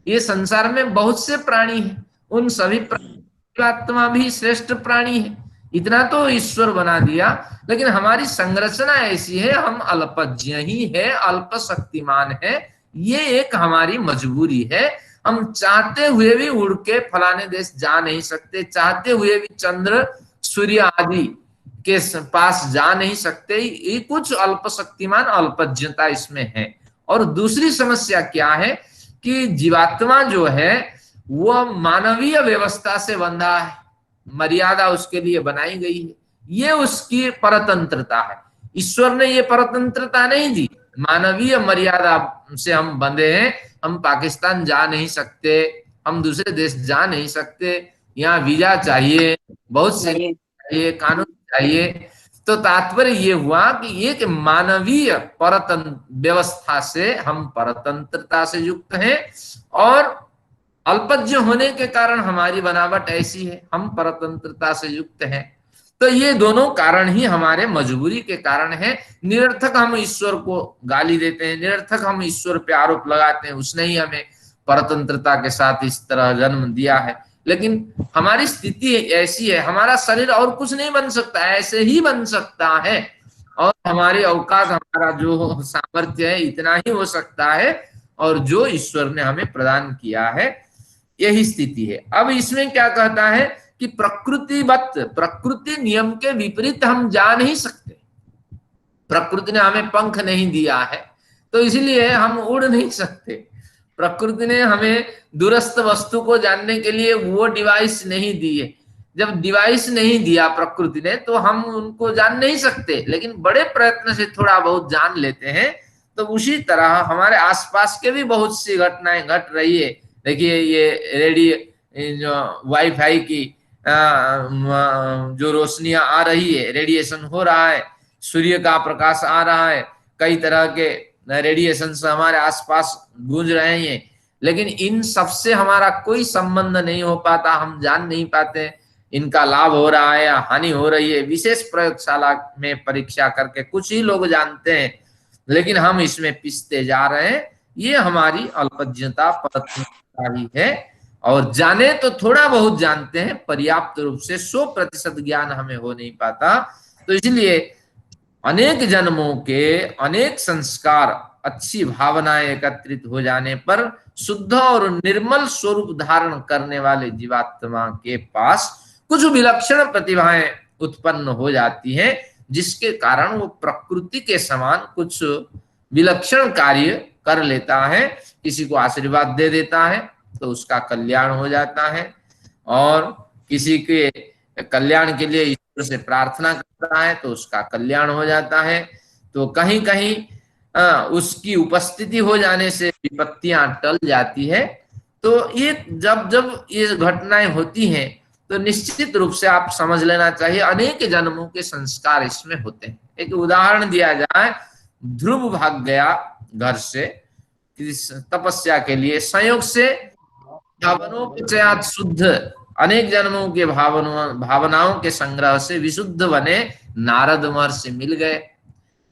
ये संसार में बहुत से प्राणी हैं, उन सभी जीवात्मा भी श्रेष्ठ प्राणी है, इतना तो ईश्वर बना दिया, लेकिन हमारी संरचना ऐसी है, हम अल्पज्ञ ही है, अल्प शक्तिमान है। ये एक हमारी मजबूरी है। हम चाहते हुए भी उड़ के फलाने देश जा नहीं सकते, चाहते हुए भी चंद्र सूर्य आदि के पास जा नहीं सकते। ये कुछ अल्प शक्तिमान अल्पज्ञता इसमें है। और दूसरी समस्या क्या है कि जीवात्मा जो है वो मानवीय व्यवस्था से बंधा है, मर्यादा उसके लिए बनाई गई है, ये उसकी परतंत्रता है। ईश्वर ने ये परतंत्रता नहीं दी, मानवीय मर्यादा से हम बंधे हैं। हम पाकिस्तान जा नहीं सकते, हम दूसरे देश जा नहीं सकते, यहाँ वीजा चाहिए, बहुत से चाहिए, कानून चाहिए। तो तात्पर्य ये हुआ कि एक मानवीय परतंत्र व्यवस्था से हम परतंत्रता से युक्त हैं, और अल्पज्ञ होने के कारण हमारी बनावट ऐसी है, हम परतंत्रता से युक्त हैं। तो ये दोनों कारण ही हमारे मजबूरी के कारण है। निरर्थक हम ईश्वर को गाली देते हैं, निरर्थक हम ईश्वर पे आरोप लगाते हैं, उसने ही हमें परतंत्रता के साथ इस तरह जन्म दिया है। लेकिन हमारी स्थिति ऐसी है, हमारा शरीर और कुछ नहीं बन सकता, ऐसे ही बन सकता है, और हमारी औकात, हमारा जो सामर्थ्य है इतना ही हो सकता है, और जो ईश्वर ने हमें प्रदान किया है यही स्थिति है। अब इसमें क्या कहता है कि प्रकृतिवत, प्रकृति नियम के विपरीत हम जा नहीं सकते। प्रकृति ने हमें पंख नहीं दिया है, तो इसलिए हम उड़ नहीं सकते। प्रकृति ने हमें दूरस्थ वस्तु को जानने के लिए वो डिवाइस नहीं दी है। जब डिवाइस नहीं दिया प्रकृति ने, तो हम उनको जान नहीं सकते, लेकिन बड़े प्रयत्न से थोड़ा बहुत जान लेते हैं। तो उसी तरह हमारे आसपास के भी बहुत सी घटनाएं घट रही है। देखिए, ये जो वाईफाई की जो रोशनियां आ रही है, रेडिएशन हो रहा है, सूर्य का प्रकाश आ रहा है, कई तरह के रेडिएशन से हमारे आसपास गूंज रहे हैं, लेकिन इन सबसे हमारा कोई संबंध नहीं हो पाता, हम जान नहीं पाते इनका लाभ हो रहा है या हानि हो रही है। विशेष प्रयोगशाला में परीक्षा करके कुछ ही लोग जानते हैं, लेकिन हम इसमें पिसते जा रहे हैं। ये हमारी अल्पज्ञता, परतंत्रता ही है। और जाने तो थोड़ा बहुत जानते हैं, पर्याप्त रूप से 100% ज्ञान हमें हो नहीं पाता। तो इसलिए अनेक जन्मों के अनेक संस्कार, अच्छी भावनाएं एकत्रित हो जाने पर शुद्ध और निर्मल स्वरूप धारण करने वाले जीवात्मा के पास कुछ विलक्षण प्रतिभाएं उत्पन्न हो जाती हैं, जिसके कारण वो प्रकृति के समान कुछ विलक्षण कार्य कर लेता है। किसी को आशीर्वाद दे देता है तो उसका कल्याण हो जाता है, और किसी के कल्याण के लिए ईश्वर से प्रार्थना करता है तो उसका कल्याण हो जाता है। तो कहीं कहीं उसकी उपस्थिति हो जाने से विपत्तियां टल जाती है। तो ये जब जब ये घटनाएं होती हैं तो निश्चित रूप से आप समझ लेना चाहिए अनेक जन्मों के संस्कार इसमें होते हैं। एक उदाहरण दिया जाए, ध्रुव भाग गया घर से तपस्या के लिए, संयोग से भावनोपचयात शुद्ध, अनेक जन्मों के भावनाओं के संग्रह से विशुद्ध बने नारद महर्षि मिल गए।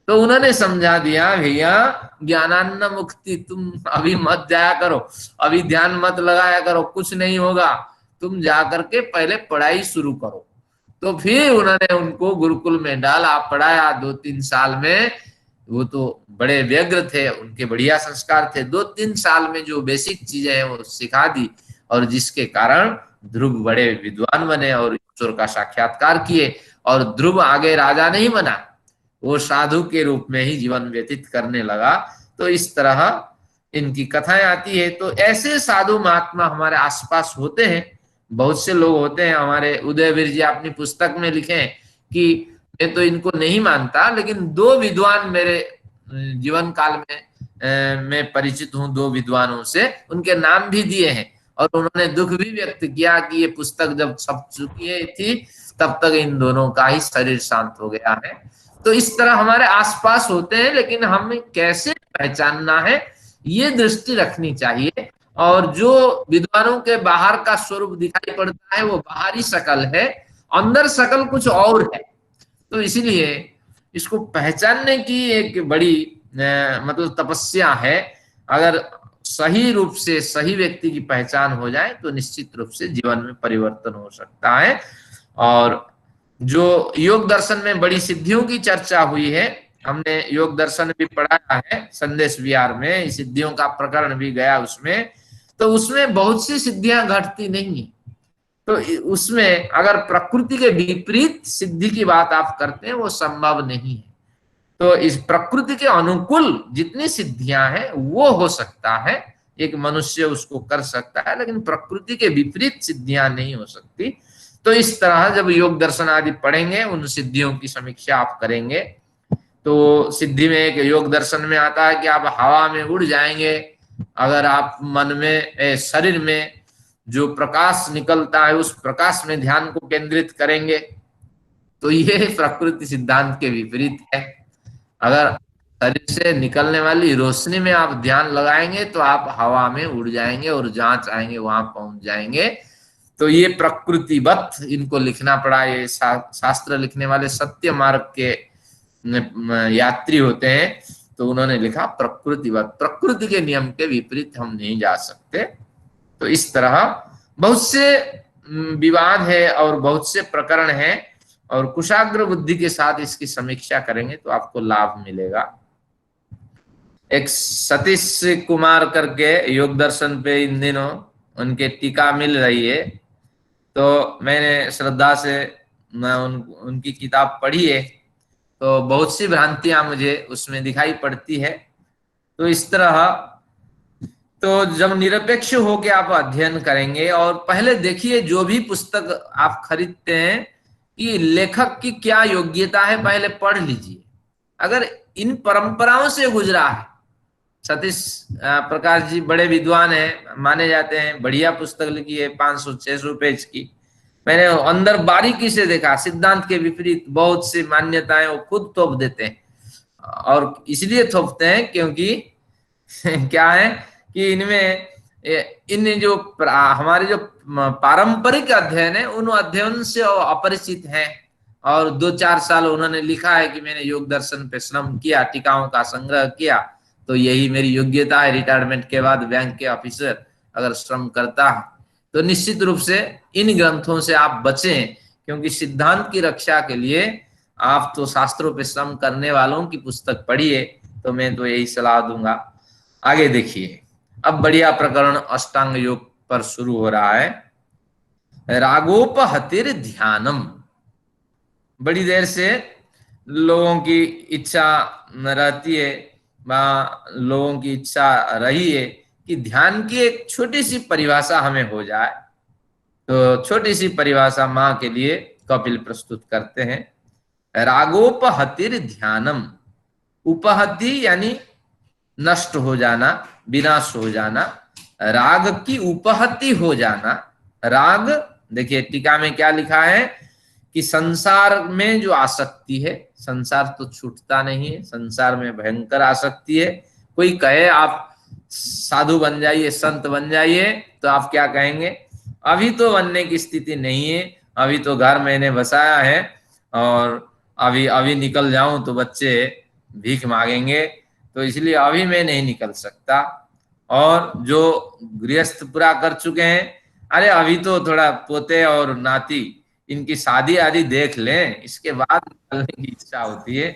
तो उन्होंने समझा दिया, भैया ज्ञानान्न मुक्ति, तुम अभी मत जाया करो, अभी ध्यान मत लगाया करो, कुछ नहीं होगा, तुम जा करके पहले पढ़ाई शुरू करो। तो फिर उन्होंने उनको गुरुकुल में डाला, पढ़ाया 2-3 साल में। वो तो बड़े व्यग्र थे, उनके बढ़िया संस्कार थे, 2-3 साल में जो बेसिक चीजें हैं वो सिखा दी, और जिसके कारण ध्रुव बड़े विद्वान बने और ईश्वर का साक्षात्कार किए। और ध्रुव आगे राजा नहीं बना, वो साधु के रूप में ही जीवन व्यतीत करने लगा। तो इस तरह इनकी कथाएं आती है। तो ऐसे साधु महात्मा हमारे आसपास होते हैं, बहुत से लोग होते हैं। हमारे उदयवीर जी अपनी पुस्तक में लिखे कि मैं तो इनको नहीं मानता, लेकिन 2 विद्वान मेरे जीवन काल में मैं परिचित हूँ, 2 विद्वानों से, उनके नाम भी दिए हैं। और उन्होंने दुख भी व्यक्त किया कि ये पुस्तक जब छप चुकी है थी, तब तक इन दोनों का ही शरीर शांत हो गया है। तो इस तरह हमारे आसपास होते हैं, लेकिन हमें कैसे पहचानना है ये दृष्टि रखनी चाहिए। और जो विद्वानों के बाहर का स्वरूप दिखाई पड़ता है वो बाहरी शकल है, अंदर शकल कुछ और है। तो इसीलिए इसको पहचानने की एक बड़ी मतलब तपस्या है। अगर सही रूप से सही व्यक्ति की पहचान हो जाए तो निश्चित रूप से जीवन में परिवर्तन हो सकता है। और जो योग दर्शन में बड़ी सिद्धियों की चर्चा हुई है, हमने योग दर्शन भी पढ़ाया है संदेश विहार में, सिद्धियों का प्रकरण भी गया उसमें। तो उसमें बहुत सी सिद्धियां घटती नहीं है। तो उसमें अगर प्रकृति के विपरीत सिद्धि की बात आप करते हैं वो संभव नहीं है। तो इस प्रकृति के अनुकूल जितनी सिद्धियां हैं वो हो सकता है, एक मनुष्य उसको कर सकता है, लेकिन प्रकृति के विपरीत सिद्धियां नहीं हो सकती। तो इस तरह जब योग दर्शन आदि पढ़ेंगे, उन सिद्धियों की समीक्षा आप करेंगे। तो सिद्धि में एक योग दर्शन में आता है कि आप हवा में उड़ जाएंगे अगर आप मन में शरीर में जो प्रकाश निकलता है उस प्रकाश में ध्यान को केंद्रित करेंगे। तो ये प्रकृति सिद्धांत के विपरीत है। अगर शरीर से निकलने वाली रोशनी में आप ध्यान लगाएंगे तो आप हवा में उड़ जाएंगे और जहां चाहेंगे वहां पहुंच जाएंगे। तो ये प्रकृतिवत इनको लिखना पड़ा। ये शास्त्र लिखने वाले सत्य मार्ग के यात्री होते हैं, तो उन्होंने लिखा प्रकृतिवत, प्रकृति के नियम के विपरीत हम नहीं जा सकते। तो इस तरह बहुत से विवाद है और बहुत से प्रकरण हैं, और कुशाग्र बुद्धि के साथ इसकी समीक्षा करेंगे तो आपको लाभ मिलेगा। एक सतीश कुमार करके योग दर्शन पे इन दिनों उनके टीका मिल रही है, तो मैंने श्रद्धा से उनकी किताब पढ़ी है। तो बहुत सी भ्रांतियां मुझे उसमें दिखाई पड़ती है। तो इस तरह तो जब निरपेक्ष होकर आप अध्ययन करेंगे, और पहले देखिए जो भी पुस्तक आप खरीदते हैं कि लेखक की क्या योग्यता है, पहले पढ़ लीजिए। अगर इन परंपराओं से गुजरा है, सतीश प्रकाश जी बड़े विद्वान हैं, माने जाते हैं, बढ़िया पुस्तक लिखी है 500-600 पेज की। मैंने अंदर बारीकी से देखा, सिद्धांत के विपरीत बहुत सी मान्यताएं वो खुद थोप देते हैं, और इसलिए थोपते हैं क्योंकि क्या है कि इनमें इन जो हमारे जो पारंपरिक अध्ययन है उन अध्ययन से अपरिचित हैं। और 2-4 साल उन्होंने लिखा है कि मैंने योग दर्शन पे श्रम किया, टीकाओं का संग्रह किया, तो यही मेरी योग्यता है। रिटायरमेंट के बाद बैंक के ऑफिसर अगर श्रम करता है, तो निश्चित रूप से इन ग्रंथों से आप बचें, क्योंकि सिद्धांत की रक्षा के लिए आप तो शास्त्रों पे श्रम करने वालों की पुस्तक पढ़िए। तो मैं तो यही सलाह दूंगा। आगे देखिए, अब बढ़िया प्रकरण अष्टांग योग पर शुरू हो रहा है। रागोपहतिर ध्यानम। बड़ी देर से लोगों की इच्छा रहती है, लोगों की इच्छा रही है कि ध्यान की एक छोटी सी परिभाषा हमें हो जाए। तो छोटी सी परिभाषा मां के लिए कपिल प्रस्तुत करते हैं। रागोपहतिर ध्यानम। उपहति यानी नष्ट हो जाना, विनाश हो जाना, राग की उपहति हो जाना। राग देखिए टीका में क्या लिखा है कि संसार में जो आसक्ति है, संसार तो छूटता नहीं है, संसार में भयंकर आसक्ति है। कोई कहे आप साधु बन जाइए, संत बन जाइए, तो आप क्या कहेंगे? अभी तो बनने की स्थिति नहीं है, अभी तो घर मैंने बसाया है, और अभी निकल जाऊं तो बच्चे भीख मांगेंगे, तो इसलिए अभी मैं नहीं निकल सकता। और जो गृहस्थ पूरा कर चुके हैं, अरे अभी तो थोड़ा पोते और नाती इनकी शादी आदि देख लें, इसके बाद निकलने की इच्छा होती है।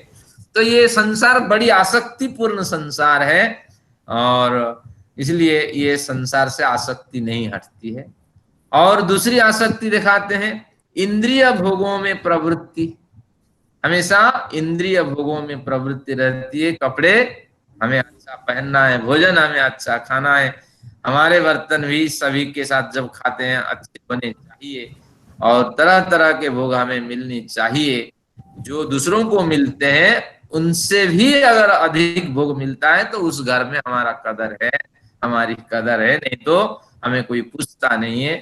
तो ये संसार बड़ी आसक्तिपूर्ण संसार है, और इसलिए ये संसार से आसक्ति नहीं हटती है। और दूसरी आसक्ति दिखाते हैं, इंद्रिय भोगों में प्रवृत्ति। हमेशा इंद्रिय भोगों में प्रवृत्ति रहती है। कपड़े हमें अच्छा पहनना है, भोजन हमें अच्छा खाना है, हमारे बर्तन भी सभी के साथ जब खाते हैं अच्छे बने चाहिए, और तरह तरह के भोग हमें मिलनी चाहिए। जो दूसरों को मिलते हैं उनसे भी अगर अधिक भोग मिलता है तो उस घर में हमारा कदर है, हमारी कदर है, नहीं तो हमें कोई पूछता नहीं है।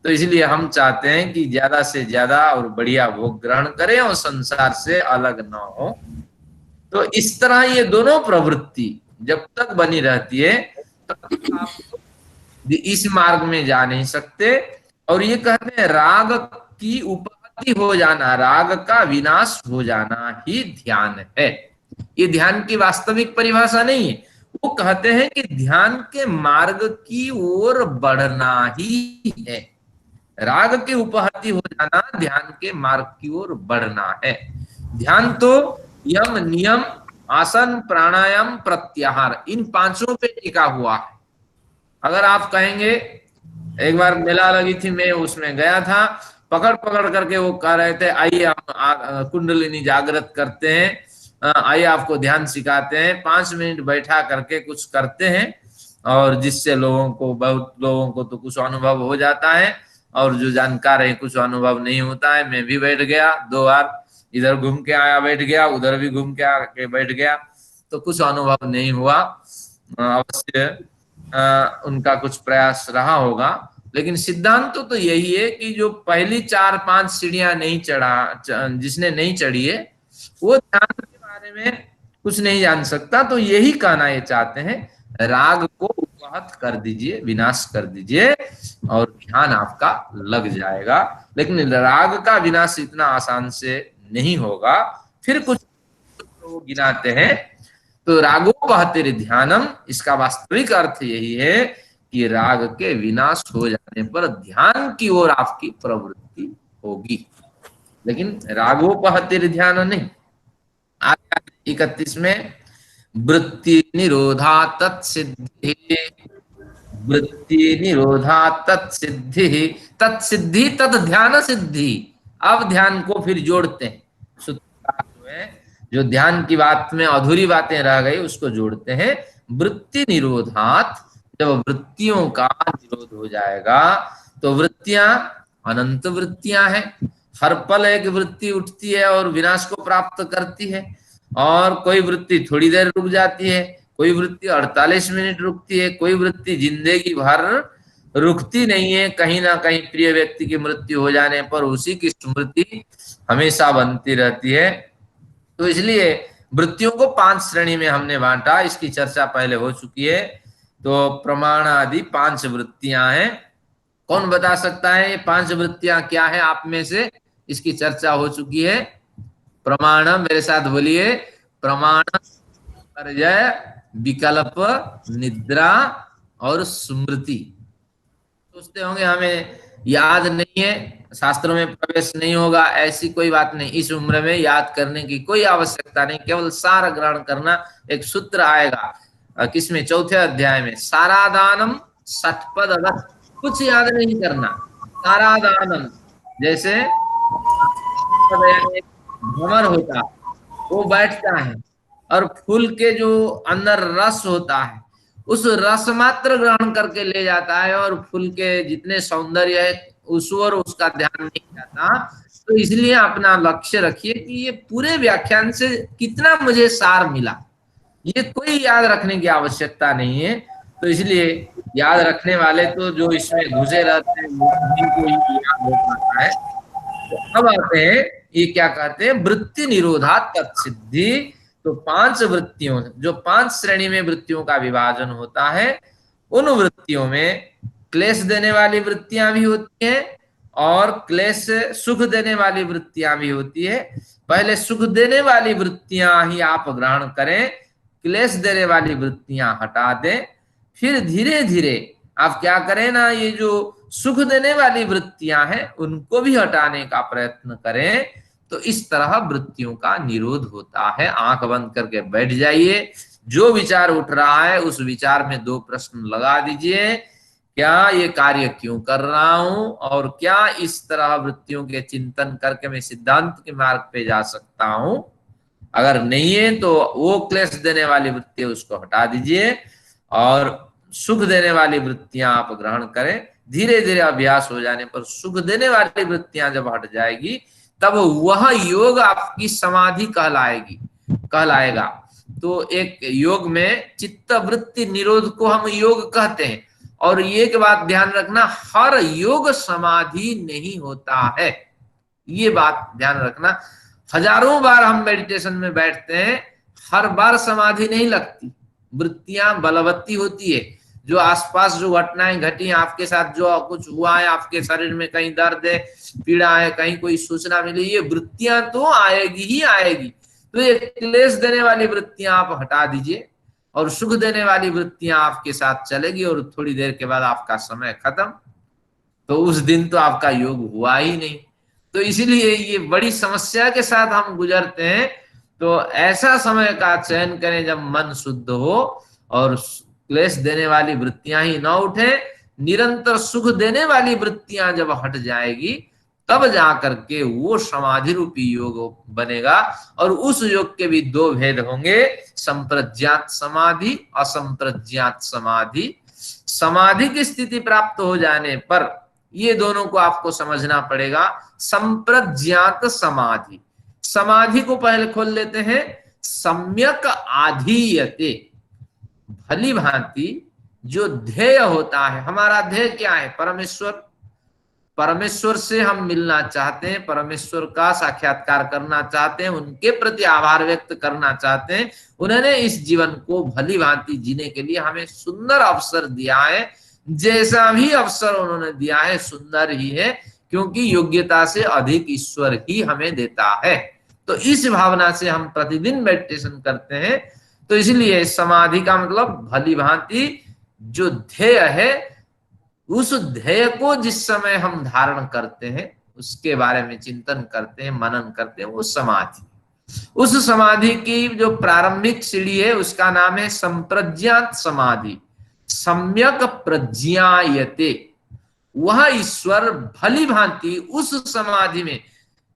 तो इसलिए हम चाहते हैं कि ज्यादा से ज्यादा और बढ़िया भोग ग्रहण करें और संसार से अलग ना हो। तो इस तरह ये दोनों प्रवृत्ति जब तक बनी रहती है तब तक आप इस मार्ग में जा नहीं सकते। और ये कहते हैं राग की उपहति हो जाना, राग का विनाश हो जाना ही ध्यान है। ये ध्यान की वास्तविक परिभाषा नहीं है। वो कहते हैं कि ध्यान के मार्ग की ओर बढ़ना ही है। राग की उपहति हो जाना ध्यान के मार्ग की ओर बढ़ना है। ध्यान तो यम नियम आसन प्राणायाम प्रत्याहार इन पांचों पे टिका हुआ है। अगर आप कहेंगे, एक बार मेला लगी थी, मैं उसमें गया था, पकड़ पकड़ करके वो कह रहे थे आइए हम कुंडलिनी जागृत करते हैं, आइए आपको ध्यान सिखाते हैं, 5 मिनट बैठा करके कुछ करते हैं, और जिससे लोगों को, बहुत लोगों को तो कुछ अनुभव हो जाता है, और जो जानकार है कुछ अनुभव नहीं होता है। मैं भी बैठ गया 2 बार, इधर घूम के आया बैठ गया, उधर भी घूम के आके बैठ गया, तो कुछ अनुभव नहीं हुआ। अवश्य उनका कुछ प्रयास रहा होगा, लेकिन सिद्धांत तो यही है कि जो पहली 4-5 सीढ़ियां नहीं चढ़ा, जिसने नहीं चढ़ी है, वो ध्यान के बारे में कुछ नहीं जान सकता। तो यही कहना ये चाहते हैं, राग को उपहत कर दीजिए, विनाश कर दीजिए, और ध्यान आपका लग जाएगा। लेकिन राग का विनाश इतना आसान से नहीं होगा। फिर कुछ लोग गिनाते हैं, तो रागोपहतिर ध्यानम, इसका वास्तविक अर्थ यही है कि राग के विनाश हो जाने पर ध्यान की ओर आपकी प्रवृत्ति होगी, लेकिन रागोपहतिर ध्यान नहीं। आगे 31 में वृत्ति निरोधा तत्सिद्धि, वृत्ति निरोधा तत्सिद्धि, तत्सिद्धि तद ध्यान सिद्धि। अब ध्यान को फिर जोड़ते हैं, सूत्रकार जो है, जो ध्यान की बात में अधूरी बातें रह गई उसको जोड़ते हैं। वृत्ति निरोधात, जब वृत्तियों का निरोध हो जाएगा तो वृत्तियां अनंत वृत्तियां हैं, हर पल एक वृत्ति उठती है और विनाश को प्राप्त करती है, और कोई वृत्ति थोड़ी देर रुक जाती है, कोई वृत्ति 48 मिनट रुकती है, कोई वृत्ति जिंदगी भर रुकती नहीं है। कहीं ना कहीं प्रिय व्यक्ति की मृत्यु हो जाने पर उसी की स्मृति हमेशा बनती रहती है। तो इसलिए वृत्तियों को 5 श्रेणी में हमने बांटा, इसकी चर्चा पहले हो चुकी है। तो प्रमाण आदि 5 वृत्तियां हैं। कौन बता सकता है ये 5 वृत्तियां क्या है आप में से? इसकी चर्चा हो चुकी है। प्रमाण, मेरे साथ बोलिए, प्रमाण, परिजय, विकल्प, निद्रा और स्मृति। सोचते होंगे हमें याद नहीं है, शास्त्रों में प्रवेश नहीं होगा, ऐसी कोई बात नहीं। इस उम्र में याद करने की कोई आवश्यकता नहीं, केवल सार ग्रहण करना। एक सूत्र आएगा किसमें, 4थे अध्याय में, सारादानम षटपद अगत, कुछ याद नहीं करना। सारादानम, जैसे भ्रमर होता है, वो बैठता है और फूल के जो अंदर रस होता है उस रस मात्र ग्रहण करके ले जाता है, और फूल के जितने सौंदर्य है उस ओर उसका ध्यान नहीं जाता। तो इसलिए अपना लक्ष्य रखिए कि ये पूरे व्याख्यान से कितना मुझे सार मिला, ये कोई याद रखने की आवश्यकता नहीं है। तो इसलिए याद रखने वाले तो जो इसमें घुसे रहते हैं उनको ही याद हो पाता है। तो अब आते हैं, ये क्या कहते हैं, वृत्ति निरोधा तत्सिद्धि। तो 5 वृत्तियों, जो 5 श्रेणी में वृत्तियों का विभाजन होता है, उन वृत्तियों में क्लेश देने वाली वृत्तियां भी होती हैं और क्लेश सुख देने वाली वृत्तियां भी होती है। पहले सुख देने वाली वृत्तियां ही आप ग्रहण करें, क्लेश देने वाली वृत्तियां हटा दें। फिर धीरे धीरे आप क्या करें ना, ये जो सुख देने वाली वृत्तियां हैं उनको भी हटाने का प्रयत्न करें। तो इस तरह वृत्तियों का निरोध होता है। आंख बंद करके बैठ जाइए, जो विचार उठ रहा है उस विचार में 2 प्रश्न लगा दीजिए। क्या ये कार्य क्यों कर रहा हूं, और क्या इस तरह वृत्तियों के चिंतन करके मैं सिद्धांत के मार्ग पे जा सकता हूं? अगर नहीं है तो वो क्लेश देने वाली वृत्ति उसको हटा दीजिए और सुख देने वाली वृत्तियां आप ग्रहण करें। धीरे धीरे अभ्यास हो जाने पर सुख देने वाली वृत्तियां जब हट जाएगी तब वह योग आपकी समाधि कहलाएगा। तो एक योग में चित्त वृत्ति निरोध को हम योग कहते हैं। और ये के बात ध्यान रखना, हर योग समाधि नहीं होता है, ये बात ध्यान रखना। हजारों बार हम मेडिटेशन में बैठते हैं, हर बार समाधि नहीं लगती, वृत्तियां बलवत्ती होती है। जो आसपास जो घटनाएं घटी, आपके साथ जो कुछ हुआ है, आपके शरीर में कहीं दर्द है, पीड़ा है, कहीं कोई सूचना मिली, ये वृत्तियां तो आएगी ही आएगी। तो ये क्लेश देने वाली वृत्तियां आप हटा दीजिए और सुख देने वाली वृत्तियां आपके साथ चलेगी, और थोड़ी देर के बाद आपका समय खत्म। तो उस दिन तो आपका योग हुआ ही नहीं। तो इसीलिए ये बड़ी समस्या के साथ हम गुजरते हैं। तो ऐसा समय का चयन करें जब मन शुद्ध हो और क्लेश देने वाली वृत्तियां ही न उठे। निरंतर सुख देने वाली वृत्तियां जब हट जाएगी तब जाकर के वो समाधि रूपी योग बनेगा। और उस योग के भी 2 भेद होंगे, संप्रज्ञात समाधि, असंप्रज्ञात समाधि। समाधि की स्थिति प्राप्त हो जाने पर ये दोनों को आपको समझना पड़ेगा। संप्रज्ञात समाधि, समाधि को पहले खोल लेते हैं। सम्यक आधीयते, भली भांति जो ध्येय होता है, हमारा ध्येय क्या है? परमेश्वर। परमेश्वर से हम मिलना चाहते हैं, परमेश्वर का साक्षात्कार करना चाहते हैं, उनके प्रति आभार व्यक्त करना चाहते हैं। उन्होंने इस जीवन को भली भांति जीने के लिए हमें सुंदर अवसर दिया है। जैसा भी अवसर उन्होंने दिया है सुंदर ही है, क्योंकि योग्यता से अधिक ईश्वर ही हमें देता है। तो इस भावना से हम प्रतिदिन मेडिटेशन करते हैं। तो इसलिए समाधि का मतलब भली भांति जो ध्येय है, उस ध्येय को जिस समय हम धारण करते हैं, उसके बारे में चिंतन करते हैं, मनन करते हैं, वो समाधि। उस समाधि की जो प्रारंभिक सीढ़ी है उसका नाम है संप्रज्ञात समाधि। सम्यक प्रज्ञायते, वह ईश्वर भली भांति उस समाधि में,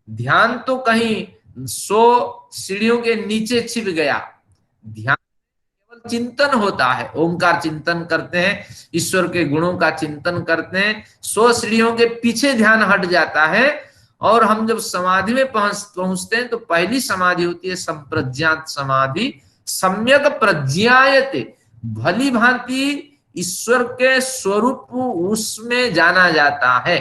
ध्यान तो कहीं 100 सीढ़ियों के नीचे छिप गया, ध्यान केवल चिंतन होता है। ओंकार चिंतन करते हैं, ईश्वर के गुणों का चिंतन करते हैं, 100 सीढ़ियों के पीछे ध्यान हट जाता है। और हम जब समाधि में पहुंचते हैं तो पहली समाधि होती है संप्रज्ञात समाधि। सम्यक प्रज्ञायते, भली भांति ईश्वर के स्वरूप उसमें जाना जाता है।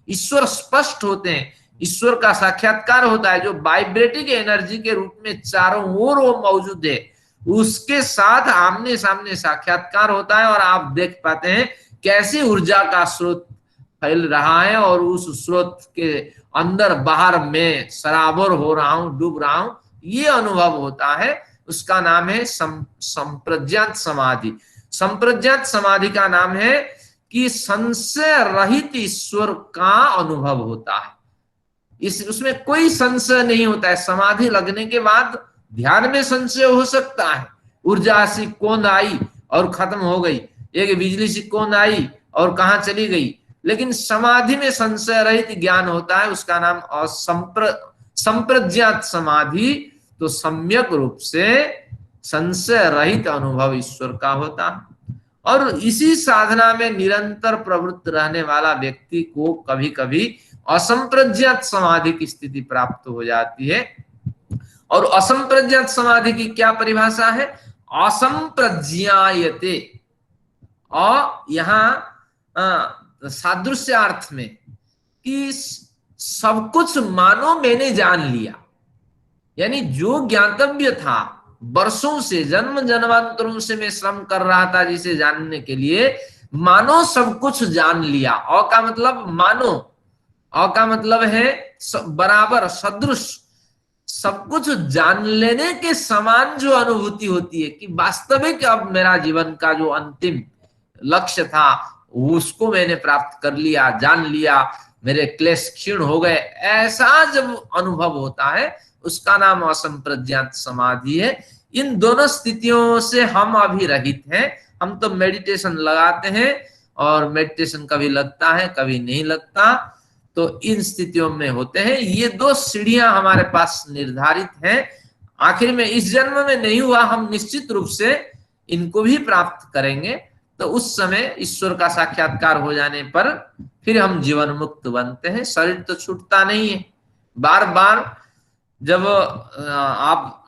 ईश्वर स्पष्ट होते हैं, ईश्वर का साक्षात्कार होता है, जो वाइब्रेटिंग एनर्जी के रूप में चारों ओर वो मौजूद है, उसके साथ आमने सामने साक्षात्कार होता है। और आप देख पाते हैं कैसे ऊर्जा का स्रोत फैल रहा है, और उस स्रोत के अंदर बाहर में सराबोर हो रहा हूं, डूब रहा हूं, ये अनुभव होता है। उसका नाम है संप्रज्ञात समाधि। संप्रज्ञात समाधि का नाम है कि संशय रहित ईश्वर का अनुभव होता है। उसमें कोई संशय नहीं होता है। समाधि लगने के बाद ध्यान में संशय हो सकता है, ऊर्जा सी कौन आई और खत्म हो गई, एक बिजली सी कौन आई और कहां चली गई, लेकिन समाधि में संशय रहित ज्ञान होता है, उसका नाम संप्रज्ञात समाधि। तो सम्यक रूप से संशय रहित अनुभव ईश्वर का होता है। और इसी साधना में निरंतर प्रवृत्त रहने वाला व्यक्ति को कभी कभी असंप्रज्ञात समाधि की स्थिति प्राप्त हो जाती है। और असंप्रज्ञात समाधि की क्या परिभाषा है? असंप्रज्ञायते, और यहां सादृश्य अर्थ में कि सब कुछ मानो मैंने जान लिया, यानी जो ज्ञातव्य था, वर्षों से, जन्म जन्मांतरों से मैं श्रम कर रहा था जिसे जानने के लिए, मानो सब कुछ जान लिया। और का मतलब मानो अ का मतलब है बराबर, सदृश, सब कुछ जान लेने के समान जो अनुभूति होती है कि वास्तविक अब मेरा जीवन का जो अंतिम लक्ष्य था उसको मैंने प्राप्त कर लिया, जान लिया, मेरे क्लेश क्षीण हो गए, ऐसा जब अनुभव होता है उसका नाम असंप्रज्ञात समाधि है। इन दोनों स्थितियों से हम अभी रहित हैं। हम तो मेडिटेशन लगाते हैं और मेडिटेशन कभी लगता है कभी नहीं लगता, तो इन स्थितियों में होते हैं। ये दो सीढ़ियां हमारे पास निर्धारित हैं। आखिर में इस जन्म में नहीं हुआ, हम निश्चित रूप से इनको भी प्राप्त करेंगे। तो उस समय ईश्वर का साक्षात्कार हो जाने पर फिर हम जीवन मुक्त बनते हैं। शरीर तो छूटता नहीं है। बार बार जब आप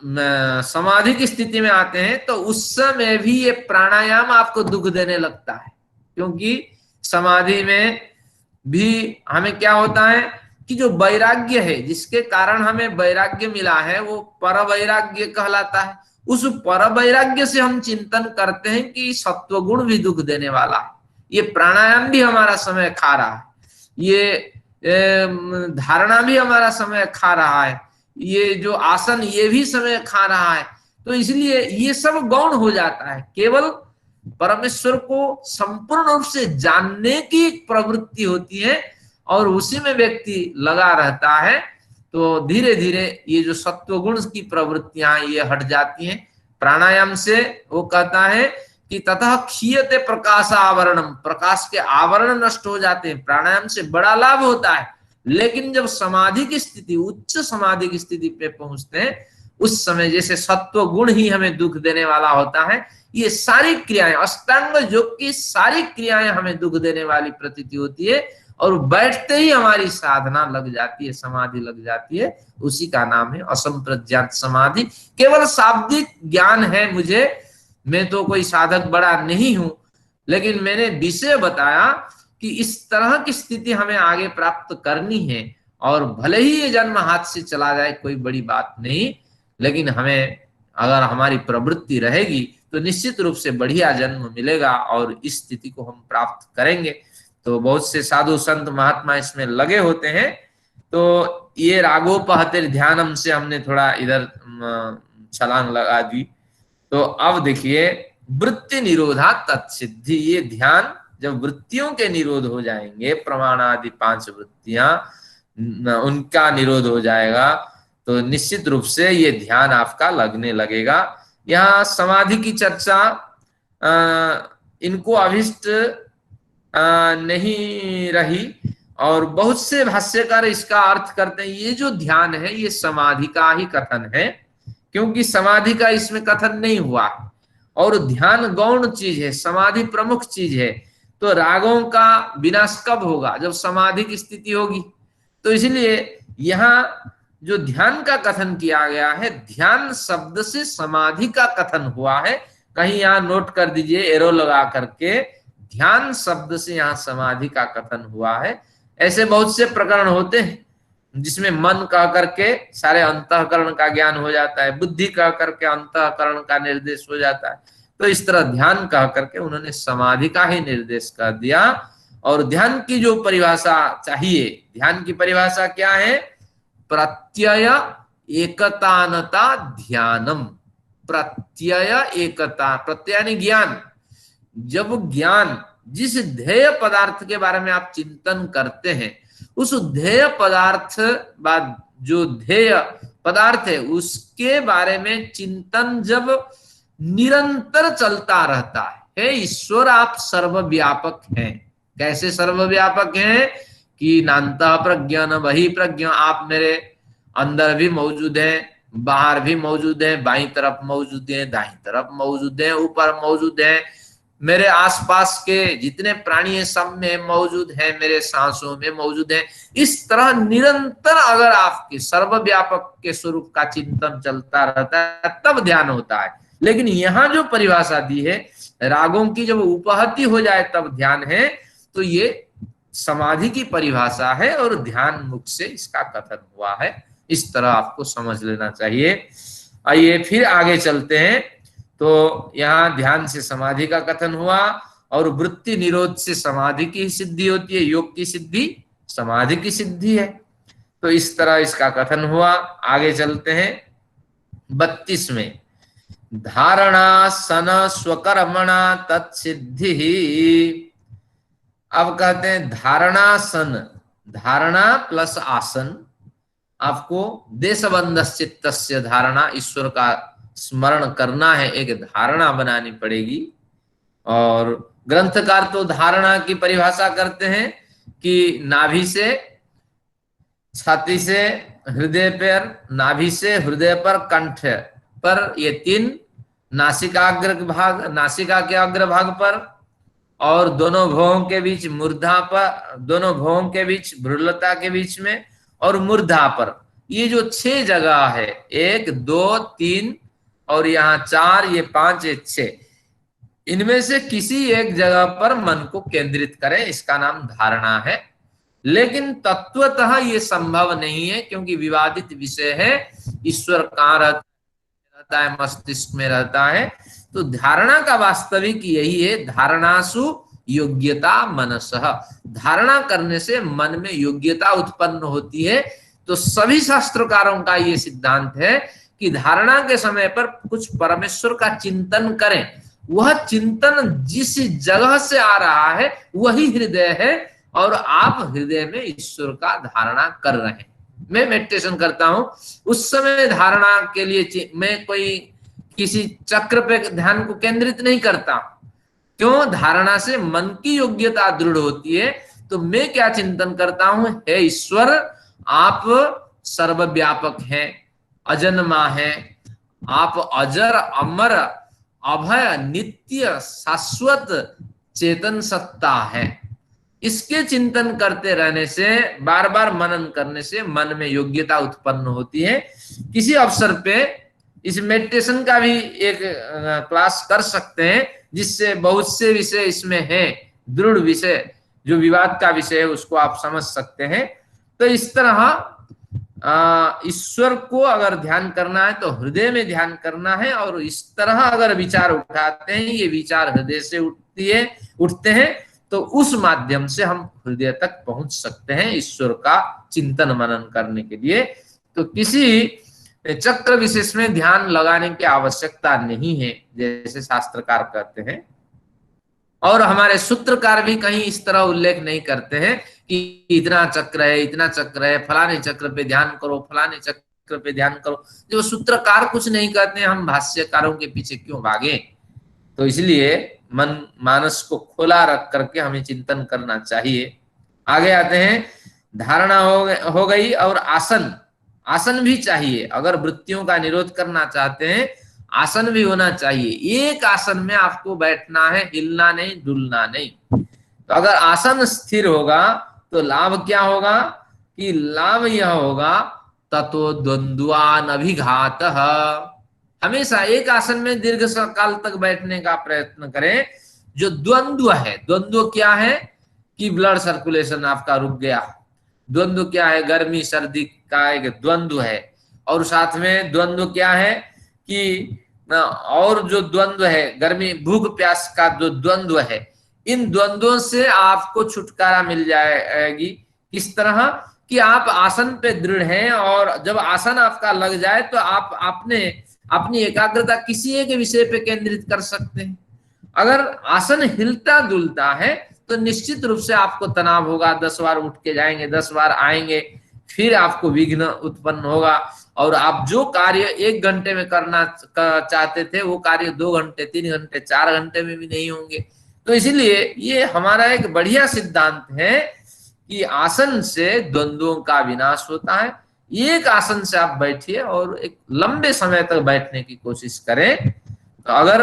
समाधि की स्थिति में आते हैं तो उस समय भी ये प्राणायाम आपको दुख देने लगता है, क्योंकि समाधि में भी हमें क्या होता है कि जो वैराग्य है, जिसके कारण हमें वैराग्य मिला है, वो पर वैराग्य कहलाता है। उस पर वैराग्य से हम चिंतन करते हैं कि सत्व गुण भी दुख देने वाला है, ये प्राणायाम भी हमारा समय खा रहा है, ये धारणा भी हमारा समय खा रहा है, ये जो आसन ये भी समय खा रहा है। तो इसलिए ये सब गौण हो जाता है। केवल परमेश्वर को संपूर्ण रूप से जानने की एक प्रवृत्ति होती है और उसी में व्यक्ति लगा रहता है, तो धीरे धीरे ये जो सत्व गुण की प्रवृत्तियां ये हट जाती हैं। प्राणायाम से वो कहता है कि तथा क्षीयते प्रकाश आवरणम, प्रकाश के आवरण नष्ट हो जाते हैं। प्राणायाम से बड़ा लाभ होता है। लेकिन जब समाधि की स्थिति, उच्च समाधि की स्थिति पे पहुंचते हैं, उस समय जैसे सत्व गुण ही हमें दुख देने वाला होता है, ये सारी क्रियाएं, अष्टांग योग की सारी क्रियाएं हमें दुख देने वाली प्रतीति होती है और बैठते ही हमारी साधना लग जाती है, समाधि लग जाती है। उसी का नाम है असंप्रज्ञात समाधि। केवल शाब्दिक ज्ञान है मुझे, मैं तो कोई साधक बड़ा नहीं हूं, लेकिन मैंने विषय बताया कि इस तरह की स्थिति हमें आगे प्राप्त करनी है। और भले ही ये जन्म हाथ से चला जाए कोई बड़ी बात नहीं, लेकिन हमें अगर हमारी प्रवृत्ति रहेगी तो निश्चित रूप से बढ़िया जन्म मिलेगा और इस स्थिति को हम प्राप्त करेंगे। तो बहुत से साधु संत महात्मा इसमें लगे होते हैं। तो ये रागोपहतिर ध्यानम से हमने थोड़ा इधर छलांग लगा दी। तो अब देखिए, वृत्ति निरोधा तत्सिद्धि, ये ध्यान जब वृत्तियों के निरोध हो जाएंगे, प्रमाणादि 5 वृत्तियां उनका निरोध हो जाएगा, तो निश्चित रूप से ये ध्यान आपका लगने लगेगा। यहाँ समाधि की चर्चा इनको अभिष्ट नहीं रही और बहुत से भाष्यकार इसका अर्थ करते हैं ये जो ध्यान है ये समाधि का ही कथन है, क्योंकि समाधि का इसमें कथन नहीं हुआ और ध्यान गौण चीज है, समाधि प्रमुख चीज है। तो रागों का विनाश कब होगा? जब समाधि की स्थिति होगी। तो इसलिए यहाँ जो ध्यान का कथन किया गया है, ध्यान शब्द से समाधि का कथन हुआ है। कहीं यहाँ नोट कर दीजिए एरो लगा करके, ध्यान शब्द से यहाँ समाधि का कथन हुआ है। ऐसे बहुत से प्रकरण होते हैं जिसमें मन कह करके सारे अंतःकरण का ज्ञान हो जाता है, बुद्धि कह करके अंतःकरण का निर्देश हो जाता है। तो इस तरह ध्यान कह करके उन्होंने समाधि का ही निर्देश कर दिया। और ध्यान की जो परिभाषा चाहिए, ध्यान की परिभाषा क्या है? प्रत्यय एकतानता ध्यानम। प्रत्यय एकता, प्रत्यय यानी ज्ञान। जब ज्ञान, जिस ध्येय पदार्थ के बारे में आप चिंतन करते हैं, उस ध्येय पदार्थ बाद जो ध्येय पदार्थ है उसके बारे में चिंतन जब निरंतर चलता रहता है, ईश्वर आप सर्वव्यापक हैं। कैसे सर्वव्यापक हैं? कि नान्ता प्रज्ञ न बहि प्रज्ञ, आप मेरे अंदर भी मौजूद हैं, बाहर भी मौजूद हैं, बाईं तरफ मौजूद हैं, दाईं तरफ मौजूद हैं, ऊपर मौजूद हैं, मेरे आसपास के जितने प्राणी हैं सब में मौजूद हैं, मेरे सांसों में मौजूद हैं। इस तरह निरंतर अगर आपके सर्वव्यापक के स्वरूप का चिंतन चलता रहता है तब ध्यान होता है। लेकिन यहाँ जो परिभाषा दी है, रागों की जब उपहति हो जाए तब ध्यान है, तो ये समाधि की परिभाषा है और ध्यान मुख से इसका कथन हुआ है। इस तरह आपको समझ लेना चाहिए। आइए फिर आगे चलते हैं। तो यहाँ ध्यान से समाधि का कथन हुआ और वृत्ति निरोध से समाधि की सिद्धि होती है, योग की सिद्धि। समाधि की सिद्धि है। तो इस तरह इसका कथन हुआ। आगे चलते हैं 32 में, धारणासन स्वकर्मणा तत्सिद्धि। अब कहते हैं धारणासन, धारणा प्लस आसन, आपको देशबंध चित्तस्य धारणा, ईश्वर का स्मरण करना है, एक धारणा बनानी पड़ेगी। और ग्रंथकार तो धारणा की परिभाषा करते हैं कि नाभि से, छाती से हृदय पर, नाभि से हृदय पर, कंठ पर, ये तीन, नासिकाग्र भाग, नासिका के अग्र भाग पर, और दोनों भौहों के बीच मूर्धा पर, दोनों भौहों के बीच भ्रूलता के बीच में, और मूर्धा पर, ये जो 6 जगह है, 1 2 3 और यहाँ 4, ये 5, ये 6, इनमें से किसी एक जगह पर मन को केंद्रित करें, इसका नाम धारणा है। लेकिन तत्वतः ये संभव नहीं है, क्योंकि विवादित विषय है, ईश्वर कहाँ रहता है, मस्तिष्क में रहता है। तो धारणा का वास्तविक यही है, धारणासु योग्यता मनसः, धारणा करने से मन में योग्यता उत्पन्न होती है। तो सभी शास्त्रकारों का ये सिद्धांत है कि धारणा के समय पर कुछ परमेश्वर का चिंतन करें, वह चिंतन जिस जगह से आ रहा है वही हृदय है, और आप हृदय में ईश्वर का धारणा कर रहे हैं। मैं मेडिटेशन करता हूं, उस समय धारणा के लिए मैं कोई किसी चक्र पे ध्यान को केंद्रित नहीं करता। क्यों? धारणा से मन की योग्यता दृढ़ होती है। तो मैं क्या चिंतन करता हूं, हे ईश्वर, आप सर्वव्यापक हैं, अजन्मा हैं, आप अजर अमर अभय नित्य शाश्वत चेतन सत्ता है। इसके चिंतन करते रहने से, बार बार मनन करने से मन में योग्यता उत्पन्न होती है। किसी अवसर पे इस मेडिटेशन का भी एक क्लास कर सकते हैं, जिससे बहुत से विषय इसमें हैं, दृढ़ विषय, जो विवाद का विषय है उसको आप समझ सकते हैं। तो इस तरह ईश्वर को अगर ध्यान करना है तो हृदय में ध्यान करना है, और इस तरह अगर विचार उठाते हैं, ये विचार हृदय से उठते हैं, तो उस माध्यम से हम हृदय तक पहुंच सकते हैं ईश्वर का चिंतन मनन करने के लिए। तो किसी चक्र विशेष में ध्यान लगाने की आवश्यकता नहीं है, जैसे शास्त्रकार कहते हैं। और हमारे सूत्रकार भी कहीं इस तरह उल्लेख नहीं करते हैं कि इतना चक्र है, इतना चक्र है, फलाने चक्र पे ध्यान करो, फलाने चक्र पे ध्यान करो। जो सूत्रकार कुछ नहीं कहते हैं, हम भाष्यकारों के पीछे क्यों भागे? तो इसलिए मन मानस को खोला रख करके हमें चिंतन करना चाहिए। आगे आते हैं, धारणा हो गई, और आसन, आसन भी चाहिए। अगर वृत्तियों का निरोध करना चाहते हैं, आसन भी होना चाहिए। एक आसन में आपको बैठना है, हिलना नहीं, डुलना नहीं। तो अगर आसन स्थिर होगा तो लाभ क्या होगा? कि लाभ यह होगा, ततो द्वंद्वान अभिघातः, हमेशा एक आसन में दीर्घ काल तक बैठने का प्रयत्न करें। जो द्वंद्व है, द्वंद्व क्या है? कि ब्लड सर्कुलेशन आपका रुक गया। द्वंद्व क्या है? गर्मी सर्दी का एक द्वंद्व है। और साथ में द्वंद्व क्या है कि और जो द्वंद्व है, गर्मी भूख प्यास का जो द्वंद्व है, इन द्वंद्वों से आपको छुटकारा मिल जाएगी। किस तरह? कि आप आसन पे दृढ़ हैं, और जब आसन आपका लग जाए तो आप अपनी एकाग्रता किसी एक विषय पे केंद्रित कर सकते हैं। अगर आसन हिलता डुलता है तो निश्चित रूप से आपको तनाव होगा। 10 बार उठ के जाएंगे, 10 बार आएंगे, फिर आपको विघ्न उत्पन्न होगा, और आप जो कार्य 1 घंटे में करना चाहते थे, वो कार्य 2 घंटे, 3 घंटे, 4 घंटे में भी नहीं होंगे। तो इसीलिए ये हमारा एक बढ़िया सिद्धांत है कि आसन से द्वंद्वों का विनाश होता है। एक आसन से आप बैठिए और एक लंबे समय तक बैठने की कोशिश करें। तो अगर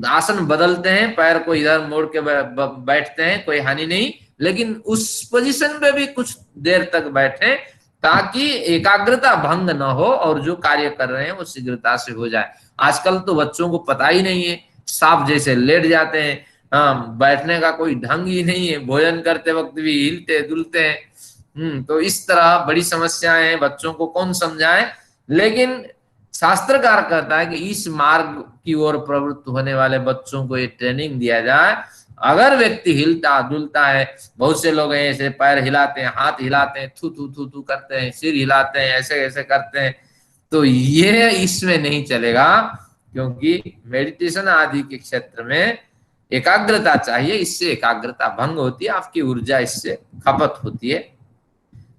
आसन बदलते हैं, पैर को इधर मोड़ के बैठते हैं, कोई हानि नहीं, लेकिन उस पोजीशन पे भी कुछ देर तक बैठें, ताकि एकाग्रता भंग न हो और जो कार्य कर रहे हैं वो शीघ्रता से हो जाए। आजकल तो बच्चों को पता ही नहीं है, सांप जैसे लेट जाते हैं, बैठने का कोई ढंग ही नहीं है, भोजन करते वक्त भी हिलते डुलते हैं। तो इस तरह बड़ी समस्याएं हैं, बच्चों को कौन समझाए। लेकिन शास्त्रकार कहता है कि इस मार्ग की ओर प्रवृत्त होने वाले बच्चों को ये ट्रेनिंग दिया जाए अगर व्यक्ति हिलता डुलता है, बहुत से लोग ऐसे पैर हिलाते हैं, हाथ हिलाते हैं, थू थू थू थू करते हैं, सिर हिलाते हैं, ऐसे ऐसे करते हैं, तो ये इसमें नहीं चलेगा, क्योंकि मेडिटेशन आदि के क्षेत्र में एकाग्रता चाहिए। इससे एकाग्रता भंग होती है, आपकी ऊर्जा इससे खपत होती है।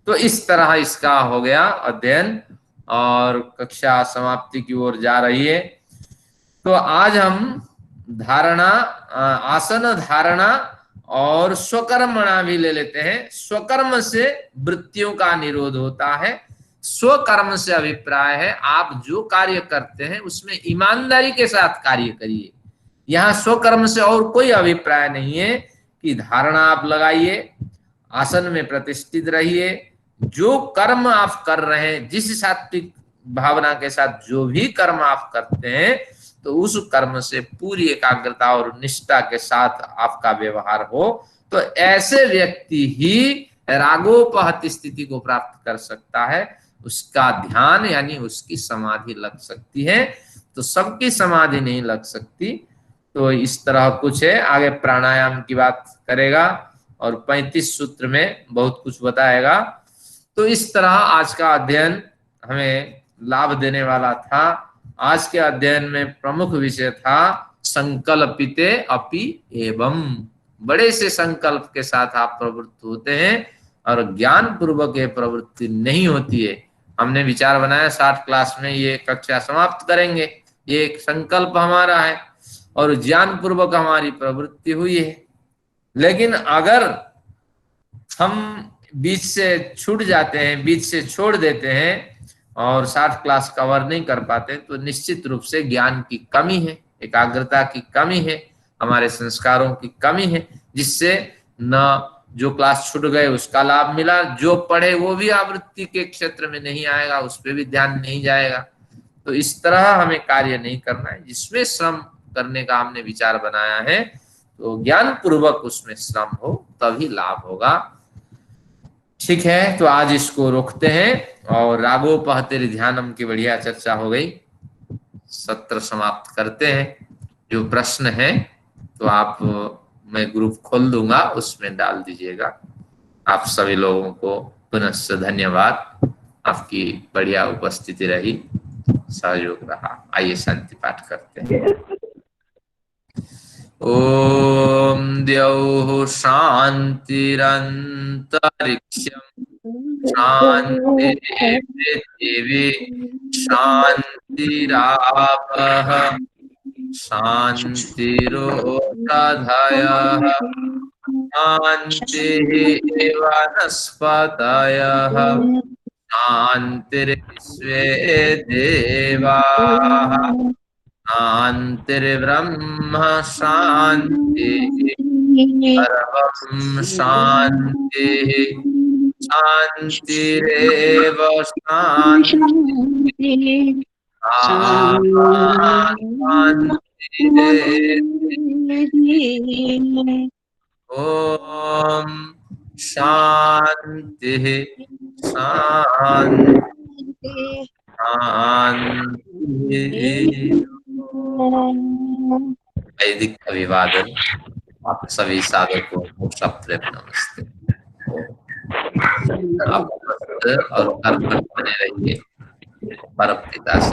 तो इस तरह इसका हो गया अध्ययन, और कक्षा समाप्ति की ओर जा रही है। तो आज हम धारणा, आसन धारणा और स्वकर्मणा भी ले लेते हैं। स्वकर्म से वृत्तियों का निरोध होता है। स्वकर्म से अभिप्राय है आप जो कार्य करते हैं उसमें ईमानदारी के साथ कार्य करिए। यहाँ स्वकर्म से और कोई अभिप्राय नहीं है कि धारणा आप लगाइए, आसन में प्रतिष्ठित रहिए, जो कर्म आप कर रहे हैं, जिस सात्विक भावना के साथ जो भी कर्म आप करते हैं, तो उस कर्म से पूरी एकाग्रता और निष्ठा के साथ आपका व्यवहार हो, तो ऐसे व्यक्ति ही रागोपहत स्थिति को प्राप्त कर सकता है। उसका ध्यान यानी उसकी समाधि लग सकती है। तो सबकी समाधि नहीं लग सकती। तो इस तरह कुछ है। आगे प्राणायाम की बात करेगा और 35 सूत्र में बहुत कुछ बताएगा। तो इस तरह आज का अध्ययन हमें लाभ देने वाला था। आज के अध्ययन में प्रमुख विषय था संकल्पिते अपि एवं। बड़े से संकल्प के साथ आप प्रवृत्त होते हैं और ज्ञान पूर्वक ये प्रवृत्ति नहीं होती है। हमने विचार बनाया 60 क्लास में ये कक्षा समाप्त करेंगे, ये एक संकल्प हमारा है और ज्ञान पूर्वक हमारी प्रवृत्ति हुई है। लेकिन अगर हम बीच से छूट जाते हैं, बीच से छोड़ देते हैं और 60 क्लास कवर नहीं कर पाते, तो निश्चित रूप से ज्ञान की कमी है, एकाग्रता की कमी है, हमारे संस्कारों की कमी है, जिससे न जो क्लास छूट गए उसका लाभ मिला, जो पढ़े वो भी आवृत्ति के क्षेत्र में नहीं आएगा, उस पर भी ध्यान नहीं जाएगा। तो इस तरह हमें कार्य नहीं करना है। जिसमें श्रम करने का हमने विचार बनाया है, तो ज्ञान पूर्वक उसमें श्रम हो तभी लाभ होगा। ठीक है, तो आज इसको रोकते हैं और रागोपहते ध्यानम की बढ़िया चर्चा हो गई। सत्र समाप्त करते हैं। जो प्रश्न है तो आप, मैं ग्रुप खोल दूंगा, उसमें डाल दीजिएगा। आप सभी लोगों को पुनः धन्यवाद। आपकी बढ़िया उपस्थिति रही, सहयोग रहा। आइए शांति पाठ करते हैं। ओम द्यौः शान्तिरन्तरिक्षं शान्ति पृथिवी शान्तिरापः शान्तिरोषधयः शान्तिः वनस्पतयः शान्तिर्विश्वे देवाः शान्तिर्ब्रह्म शान्तिः सर्वं शान्तिः शान्तिरेव शान्तिः ओम शान्तिः शान्तिः शान्तिः। वैदिक अभिवादन आप सभी साधकों को सप्रेम नमस्ते। आप और कर्म बने रहिए परम पिता से।